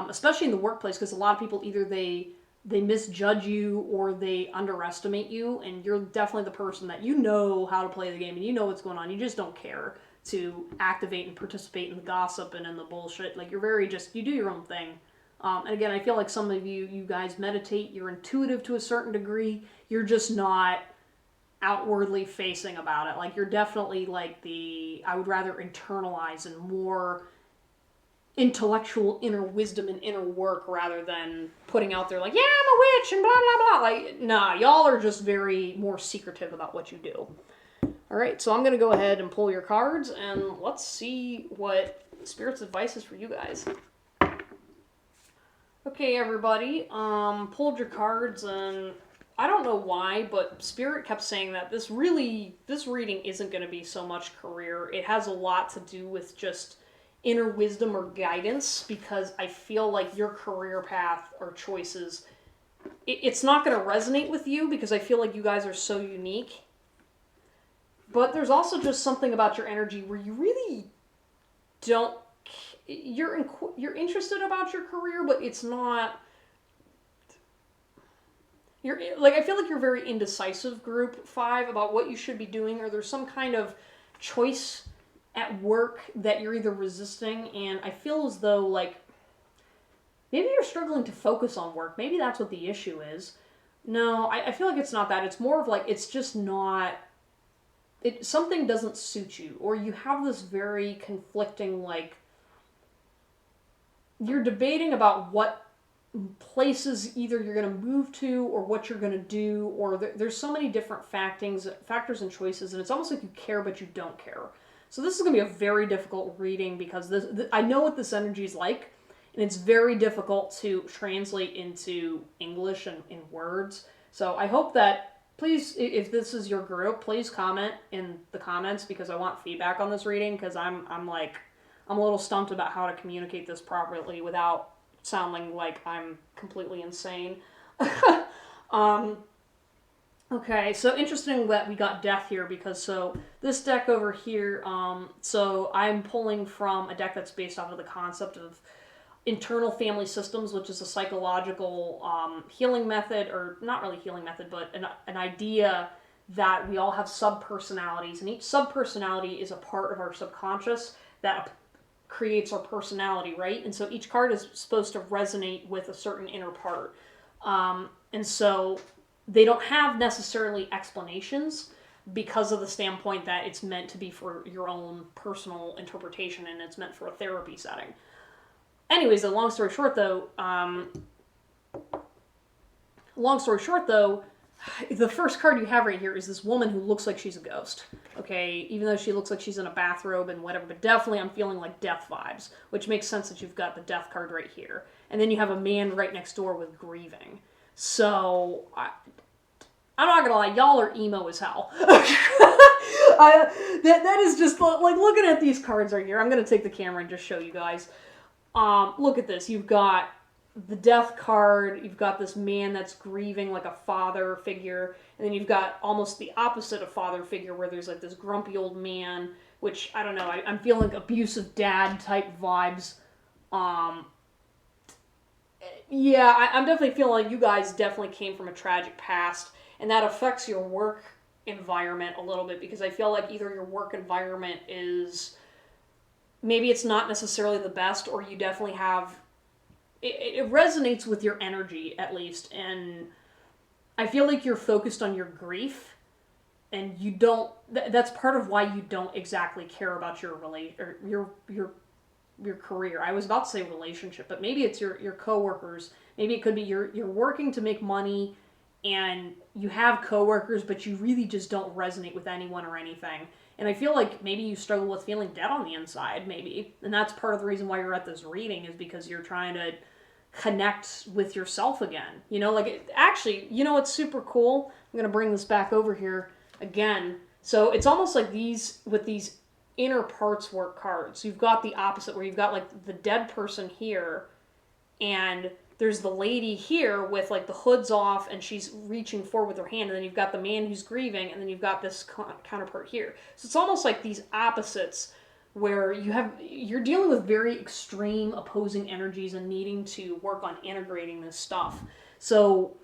especially in the workplace, because a lot of people either they misjudge you or they underestimate you, and you're definitely the person that you know how to play the game, and you know what's going on. You just don't care to activate and participate in the gossip and in the bullshit. Like, you're very you do your own thing. And again, I feel like some of you guys meditate, you're intuitive to a certain degree, you're just not outwardly facing about it. Like, you're definitely like I would rather internalize and more intellectual inner wisdom and inner work, rather than putting out there like, yeah, I'm a witch and blah, blah, blah. Like, nah, y'all are just very more secretive about what you do. All right, so I'm going to go ahead and pull your cards, and let's see what Spirit's advice is for you guys. Okay, everybody, pulled your cards, and I don't know why, but Spirit kept saying that this reading isn't going to be so much career. It has a lot to do with just inner wisdom or guidance, because I feel like your career path or choices, it's not going to resonate with you because I feel like you guys are so unique. But there's also just something about your energy where you really don't, you're interested about your career, but it's not, I feel like you're very indecisive, group 5, about what you should be doing, or there's some kind of choice at work that you're either resisting, and I feel as though, like, maybe you're struggling to focus on work. Maybe that's what the issue is. No, I feel like it's not that. It's more of like, it's just not, something doesn't suit you, or you have this very conflicting, like, you're debating about what places either you're going to move to or what you're going to do, or there's so many different factors and choices, and it's almost like you care but you don't care. So this is going to be a very difficult reading because I know what this energy is like, and it's very difficult to translate into English and in words. So I hope that, please, if this is your group, please comment in the comments, because I want feedback on this reading, because I'm a little stumped about how to communicate this properly without sounding like I'm completely insane. Okay, so interesting that we got death here, because so this deck over here, so I'm pulling from a deck that's based off of the concept of internal family systems, which is a psychological healing method, or not really healing method, but an idea that we all have sub-personalities, and each sub-personality is a part of our subconscious that creates our personality, right? And so each card is supposed to resonate with a certain inner part. And so they don't have necessarily explanations because of the standpoint that it's meant to be for your own personal interpretation, and it's meant for a therapy setting. Anyways, the long story short though, the first card you have right here is this woman who looks like she's a ghost. Okay, even though she looks like she's in a bathrobe and whatever, but definitely I'm feeling like death vibes, which makes sense that you've got the death card right here. And then you have a man right next door with grieving. So, I'm not gonna lie, y'all are emo as hell. That is just, like, looking at these cards right here, I'm gonna take the camera and just show you guys. Look at this, you've got the death card, you've got this man that's grieving like a father figure, and then you've got almost the opposite of father figure where there's like this grumpy old man, which, I don't know, I'm feeling abusive dad type vibes. Yeah, I'm definitely feeling like you guys definitely came from a tragic past, and that affects your work environment a little bit, because I feel like either your work environment is, maybe it's not necessarily the best, or you definitely have, it resonates with your energy, at least, and I feel like you're focused on your grief, and you don't, that's part of why you don't exactly care about your your career. I was about to say relationship, but maybe it's your coworkers. Maybe it could be you're working to make money, and you have coworkers, but you really just don't resonate with anyone or anything. And I feel like maybe you struggle with feeling dead on the inside, maybe. And that's part of the reason why you're at this reading, is because you're trying to connect with yourself again. You know, like, actually, you know what's super cool? I'm going to bring this back over here again. So it's almost like with these inner parts work cards, you've got the opposite, where you've got like the dead person here, and there's the lady here with like the hood's off and she's reaching forward with her hand, and then you've got the man who's grieving, and then you've got this counterpart here. So it's almost like these opposites where you're dealing with very extreme opposing energies and needing to work on integrating this stuff. So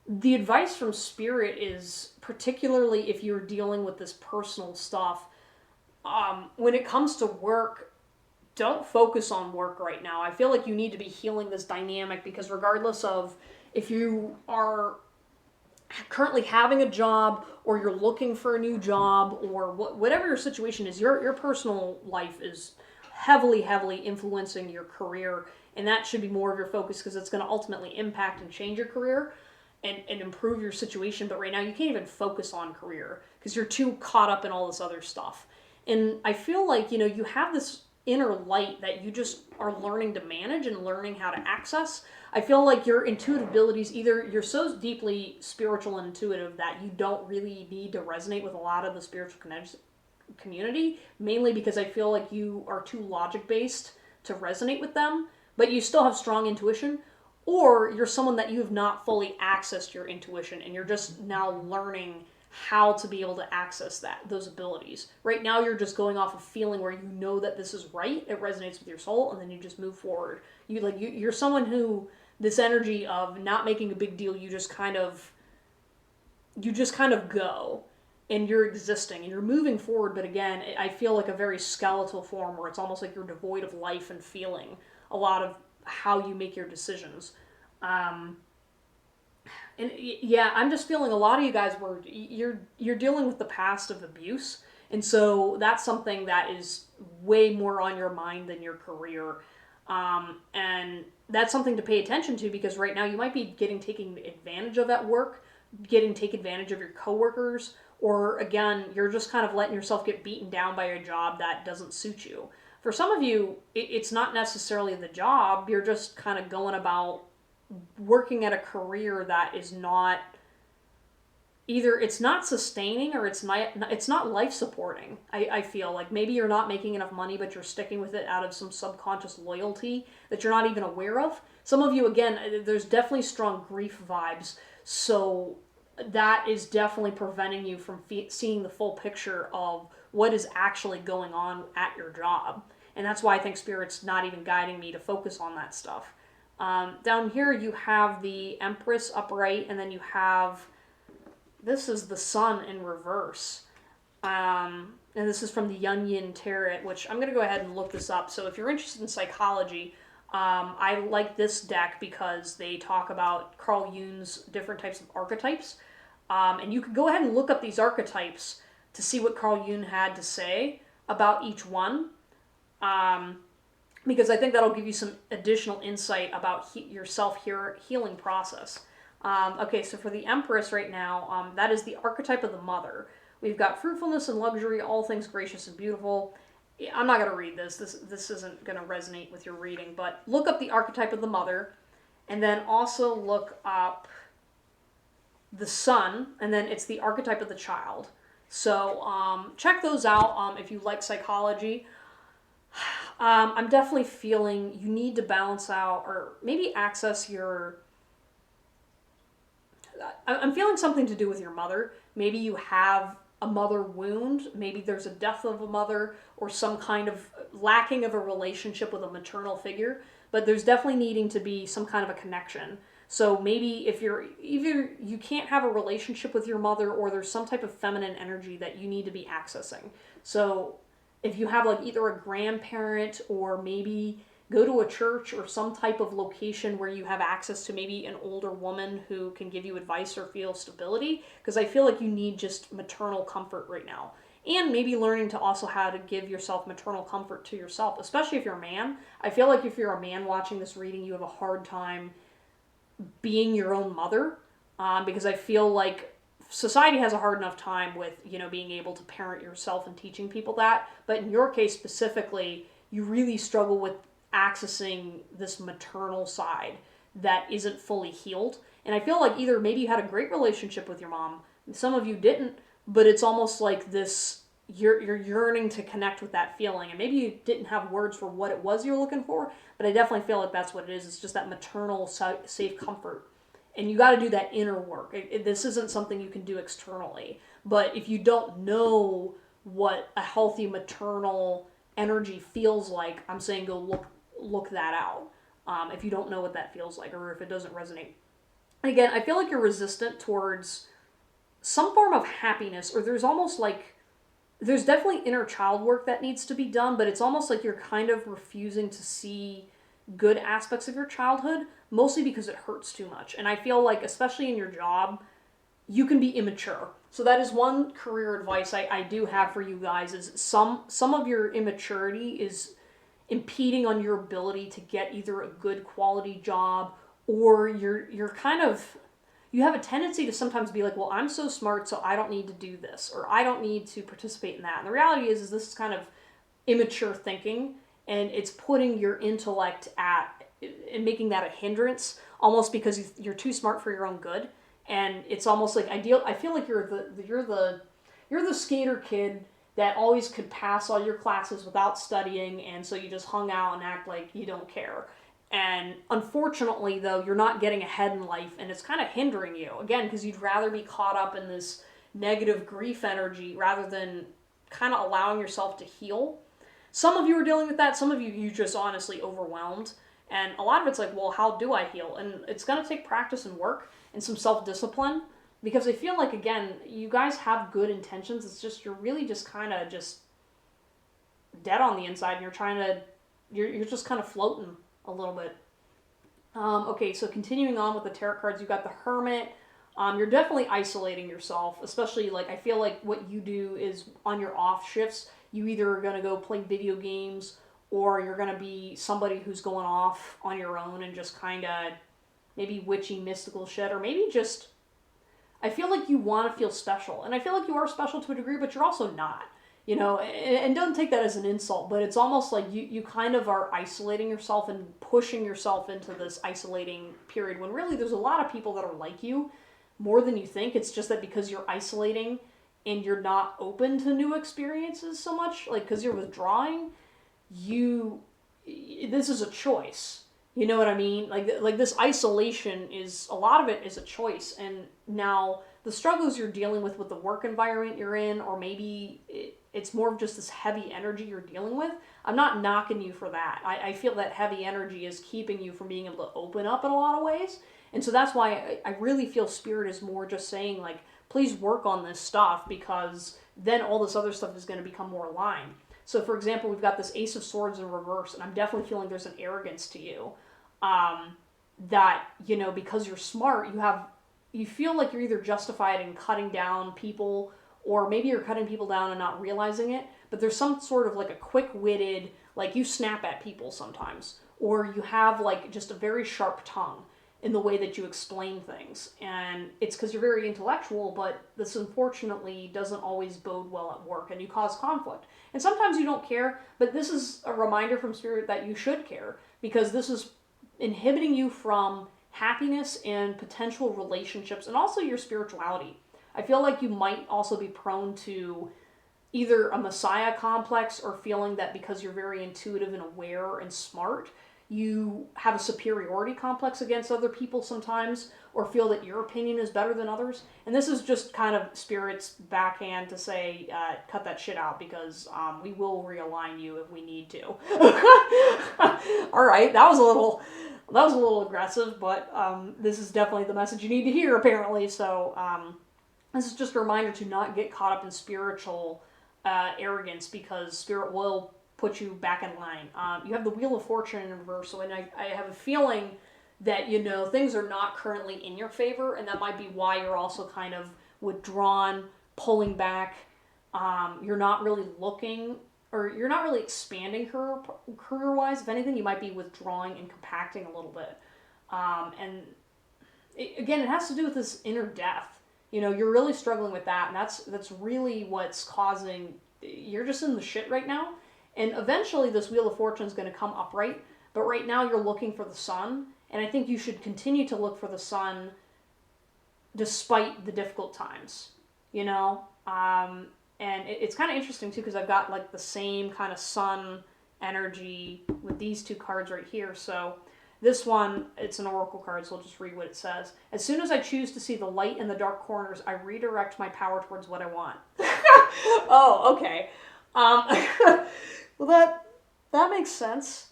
the advice from Spirit is, particularly if you're dealing with this personal stuff, when it comes to work, don't focus on work right now. I feel like you need to be healing this dynamic, because regardless of if you are currently having a job, or you're looking for a new job, or whatever your situation is, your personal life is heavily influencing your career, and that should be more of your focus, because it's going to ultimately impact and change your career. and improve your situation, but right now you can't even focus on career because you're too caught up in all this other stuff. And I feel like, you have this inner light that you just are learning to manage and learning how to access. I feel like your intuitive abilities, either you're so deeply spiritual and intuitive that you don't really need to resonate with a lot of the spiritual community, mainly because I feel like you are too logic based to resonate with them, but you still have strong intuition, or you're someone that you have not fully accessed your intuition and you're just now learning how to be able to access those abilities. Right now you're just going off of feeling where you know that this is right, it resonates with your soul, and then you just move forward. You're someone who, this energy of not making a big deal, you just kind of go, and you're existing and you're moving forward. But again, I feel like a very skeletal form where it's almost like you're devoid of life and feeling a lot of how you make your decisions. And yeah, I'm just feeling a lot of you guys you're dealing with the past of abuse, and so that's something that is way more on your mind than your career. And that's something to pay attention to, because right now you might be getting taken advantage of at work, take advantage of your coworkers, or again, you're just kind of letting yourself get beaten down by a job that doesn't suit you. For some of you, it's not necessarily the job, you're just kind of going about working at a career that is not, either it's not sustaining or it's not life supporting. I feel like maybe you're not making enough money, but you're sticking with it out of some subconscious loyalty that you're not even aware of. Some of you, again, there's definitely strong grief vibes, so that is definitely preventing you from seeing the full picture of what is actually going on at your job. And that's why I think Spirit's not even guiding me to focus on that stuff. Down here you have the Empress upright, and then you have, this is the Sun in reverse. And this is from the Yin Tarot, which I'm going to go ahead and look this up. So if you're interested in psychology, I like this deck because they talk about Carl Jung's different types of archetypes. And you can go ahead and look up these archetypes to see what Carl Jung had to say about each one. Because I think that'll give you some additional insight about your self-healing process. Okay, so for the Empress right now, that is the archetype of the mother. We've got fruitfulness and luxury, all things gracious and beautiful. I'm not going to read this. This isn't going to resonate with your reading, but look up the archetype of the mother, and then also look up the Sun, and then it's the archetype of the child. So check those out if you like psychology. I'm definitely feeling you need to balance out, or maybe access your... I'm feeling something to do with your mother. Maybe you have a mother wound. Maybe there's a death of a mother, or some kind of lacking of a relationship with a maternal figure. But there's definitely needing to be some kind of a connection. So maybe if either you can't have a relationship with your mother, or there's some type of feminine energy that you need to be accessing. So if you have like either a grandparent, or maybe go to a church or some type of location where you have access to maybe an older woman who can give you advice or feel stability, because I feel like you need just maternal comfort right now. And maybe learning to also how to give yourself maternal comfort to yourself, especially if you're a man. I feel like if you're a man watching this reading, you have a hard time being your own mother, because I feel like society has a hard enough time with, being able to parent yourself and teaching people that. But in your case specifically, you really struggle with accessing this maternal side that isn't fully healed. And I feel like either maybe you had a great relationship with your mom, some of you didn't, but it's almost like this, you're yearning to connect with that feeling. And maybe you didn't have words for what it was you were looking for, but I definitely feel like that's what it is. It's just that maternal safe comfort. And you got to do that inner work. This isn't something you can do externally. But if you don't know what a healthy maternal energy feels like, I'm saying go look that out. If you don't know what that feels like, or if it doesn't resonate. And again, I feel like you're resistant towards some form of happiness, or there's definitely inner child work that needs to be done, but it's almost like you're kind of refusing to see good aspects of your childhood, mostly because it hurts too much. And I feel like, especially in your job, you can be immature. So that is one career advice I do have for you guys, is some of your immaturity is impeding on your ability to get either a good quality job, or you're you have a tendency to sometimes be like, well, I'm so smart, so I don't need to do this, or I don't need to participate in that. And the reality is this is kind of immature thinking, and it's putting your intellect and making that a hindrance, almost because you're too smart for your own good. And it's almost like ideal. I feel like you're the skater kid that always could pass all your classes without studying, and so you just hung out and act like you don't care. And unfortunately, though, you're not getting ahead in life, and it's kind of hindering you, again, because you'd rather be caught up in this negative grief energy rather than kind of allowing yourself to heal. Some of you are dealing with that, some of you just honestly overwhelmed. And a lot of it's like, well, how do I heal? And it's going to take practice and work and some self-discipline, because I feel like, again, you guys have good intentions. It's just you're really just kind of just dead on the inside, and you're just kind of floating a little bit. Okay, so continuing on with the tarot cards, you got the Hermit. You're definitely isolating yourself, especially like I feel like what you do is on your off shifts, you either are going to go play video games or you're going to be somebody who's going off on your own and just kind of maybe witchy, mystical shit, or maybe just I feel like you want to feel special, and I feel like you are special to a degree, but you're also not. You know, and don't take that as an insult, but it's almost like you kind of are isolating yourself and pushing yourself into this isolating period when really there's a lot of people that are like you more than you think. It's just that because you're isolating and you're not open to new experiences so much, like because you're withdrawing, this is a choice. You know what I mean? Like this isolation is, a lot of it is a choice. And now the struggles you're dealing with the work environment you're in, or maybe it's more of just this heavy energy you're dealing with. I'm not knocking you for that. I feel that heavy energy is keeping you from being able to open up in a lot of ways. And so that's why I really feel Spirit is more just saying, like, please work on this stuff, because then all this other stuff is going to become more aligned. So, for example, we've got this Ace of Swords in reverse, and I'm definitely feeling there's an arrogance to you. That, you know, because you're smart, you feel like you're either justified in cutting down people, or maybe you're cutting people down and not realizing it, but there's some sort of like a quick-witted, like you snap at people sometimes, or you have like just a very sharp tongue in the way that you explain things. And it's because you're very intellectual, but this unfortunately doesn't always bode well at work, and you cause conflict. And sometimes you don't care, but this is a reminder from Spirit that you should care, because this is inhibiting you from happiness and potential relationships, and also your spirituality. I feel like you might also be prone to either a messiah complex, or feeling that because you're very intuitive and aware and smart, you have a superiority complex against other people sometimes, or feel that your opinion is better than others. And this is just kind of Spirit's backhand to say, cut that shit out, because we will realign you if we need to. All right, that was a little aggressive, but this is definitely the message you need to hear, apparently. So this is just a reminder to not get caught up in spiritual arrogance, because Spirit will put you back in line. You have the Wheel of Fortune in reverse, and I have a feeling that, you know, things are not currently in your favor, and that might be why you're also kind of withdrawn, pulling back. You're not really looking, or you're not really expanding career-wise. If anything, you might be withdrawing and compacting a little bit. And again, it has to do with this inner death. You know, you're really struggling with that, and that's really what's causing, you're just in the shit right now. And eventually this Wheel of Fortune is going to come upright, but right now you're looking for the sun, and I think you should continue to look for the sun despite the difficult times, you know? And it's kind of interesting too, because I've got like the same kind of sun energy with these two cards right here. So this one, it's an oracle card, so I'll just read what it says. As soon as I choose to see the light in the dark corners, I redirect my power towards what I want. Oh, okay. Well, that makes sense.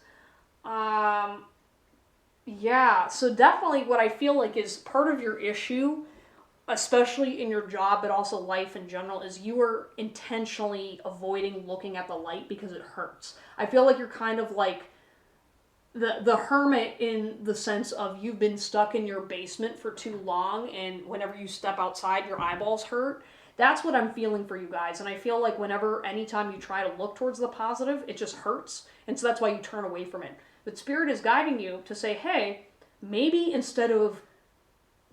Yeah, so definitely what I feel like is part of your issue, especially in your job, but also life in general, is you are intentionally avoiding looking at the light because it hurts. I feel like you're kind of like the hermit, in the sense of you've been stuck in your basement for too long, and whenever you step outside, your eyeballs hurt. That's what I'm feeling for you guys. And I feel like anytime you try to look towards the positive, it just hurts. And so that's why you turn away from it. But Spirit is guiding you to say, hey, maybe instead of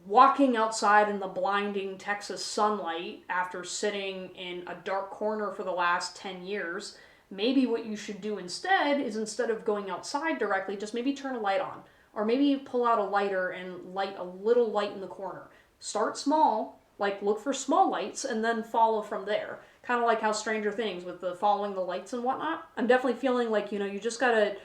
walking outside in the blinding Texas sunlight after sitting in a dark corner for the last 10 years, maybe what you should do instead is, instead of going outside directly, just maybe turn a light on. Or maybe pull out a lighter and light a little light in the corner. Start small, like look for small lights, and then follow from there. Kind of like how Stranger Things, with the following the lights and whatnot. I'm definitely feeling like, you just gotta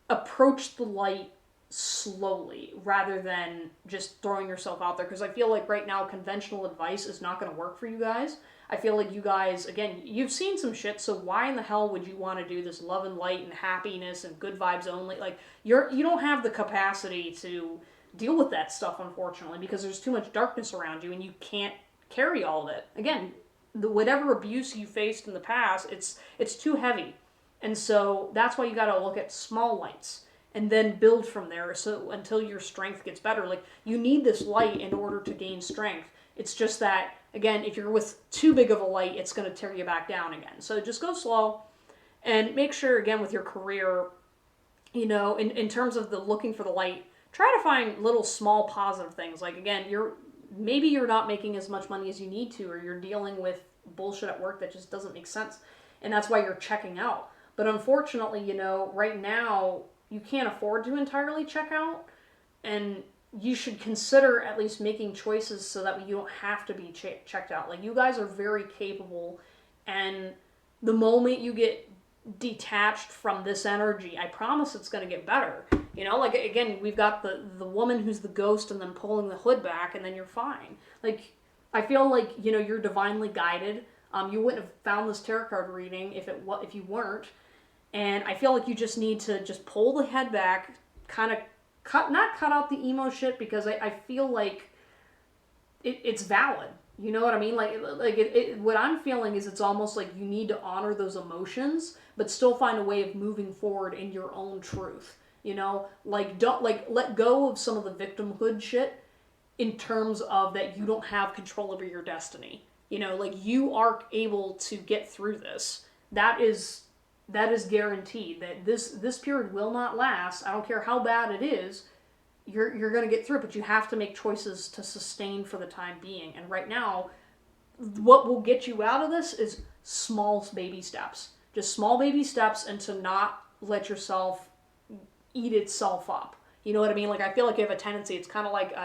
approach the light slowly rather than just throwing yourself out there, because I feel like right now conventional advice is not going to work for you guys. I feel like you guys, again, you've seen some shit, so why in the hell would you want to do this love and light and happiness and good vibes only? Like, you don't have the capacity to deal with that stuff, unfortunately, because there's too much darkness around you and you can't carry all of it. Again, whatever abuse you faced in the past, it's too heavy. And so that's why you got to look at small lights and then build from there, so until your strength gets better. Like, you need this light in order to gain strength. It's just that, again, if you're with too big of a light, it's going to tear you back down again. So just go slow, and make sure, again, with your career, in terms of the looking for the light, try to find little small positive things. Like, again, maybe you're not making as much money as you need to, or you're dealing with bullshit at work that just doesn't make sense, and that's why you're checking out. But unfortunately, right now, you can't afford to entirely check out, and you should consider at least making choices so that you don't have to be checked out. Like, you guys are very capable, and the moment you get detached from this energy, I promise it's going to get better. Like, again, we've got the woman who's the ghost and then pulling the hood back, and then you're fine. Like, I feel like, you're divinely guided. You wouldn't have found this tarot card reading if you weren't. And I feel like you just need to just pull the head back, kind of not cut out the emo shit, because I feel like it's valid. You know what I mean? What I'm feeling is, it's almost like you need to honor those emotions, but still find a way of moving forward in your own truth. Don't let go of some of the victimhood shit, in terms of that you don't have control over your destiny. You are able to get through this. That is guaranteed. That this period will not last. I don't care how bad it is. You're going to get through it, but you have to make choices to sustain for the time being. And right now, what will get you out of this is small baby steps. Just small baby steps, and to not let yourself eat itself up. You know what I mean? Like, I feel like you have a tendency. It's kind of like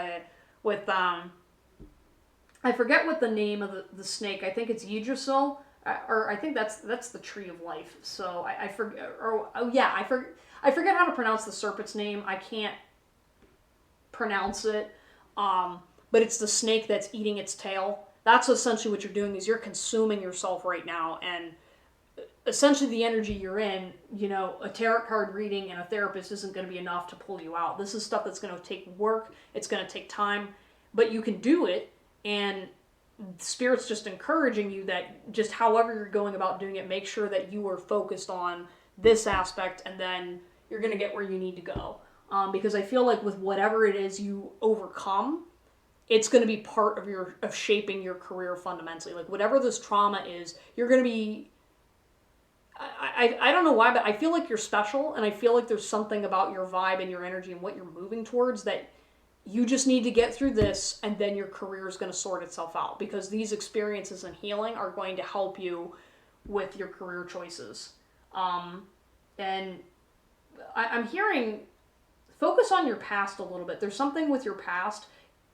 with I forget what the name of the snake. I think it's Yggdrasil. Or I think that's the tree of life. So I forget. I forget how to pronounce the serpent's name. I can't pronounce it. But it's the snake that's eating its tail. That's essentially what you're doing. Is you're consuming yourself right now, and essentially the energy you're in. A tarot card reading and a therapist isn't going to be enough to pull you out. This is stuff that's going to take work. It's going to take time, but you can do it. And Spirit's just encouraging you that, just however you're going about doing it, make sure that you are focused on this aspect, and then you're going to get where you need to go. Because I feel like with whatever it is you overcome, it's going to be part of shaping your career fundamentally. Like, whatever this trauma is, you're going to be... I don't know why, but I feel like you're special, and I feel like there's something about your vibe and your energy and what you're moving towards that you just need to get through this, and then your career is going to sort itself out, because these experiences and healing are going to help you with your career choices. And I'm hearing, focus on your past a little bit. There's something with your past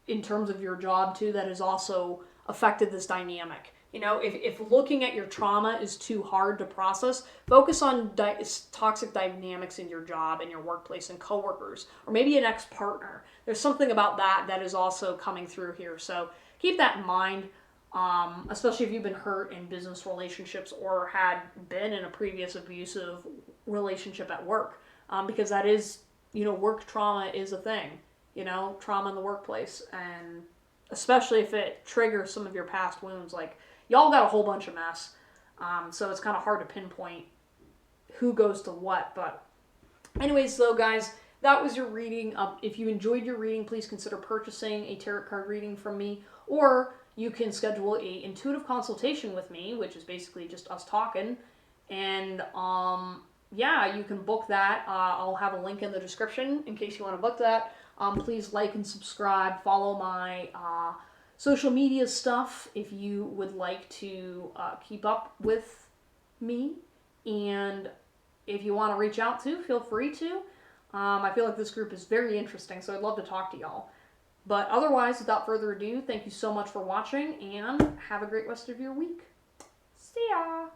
in terms of your job too that has also affected this dynamic. If looking at your trauma is too hard to process, focus on toxic dynamics in your job and your workplace and coworkers, or maybe an ex-partner. There's something about that is also coming through here. So keep that in mind, especially if you've been hurt in business relationships or had been in a previous abusive relationship at work, because that is, work trauma is a thing, trauma in the workplace, and especially if it triggers some of your past wounds. Like, y'all got a whole bunch of mess, so it's kind of hard to pinpoint who goes to what. But anyways, though, guys, that was your reading. If you enjoyed your reading, please consider purchasing a tarot card reading from me, or you can schedule a intuitive consultation with me, which is basically just us talking. And you can book that. I'll have a link in the description in case you want to book that. Please like and subscribe. Follow my social media stuff if you would like to keep up with me. And if you want to reach out to, feel free to. I feel like this group is very interesting, so I'd love to talk to y'all. But otherwise, without further ado, thank you so much for watching, and have a great rest of your week. See ya!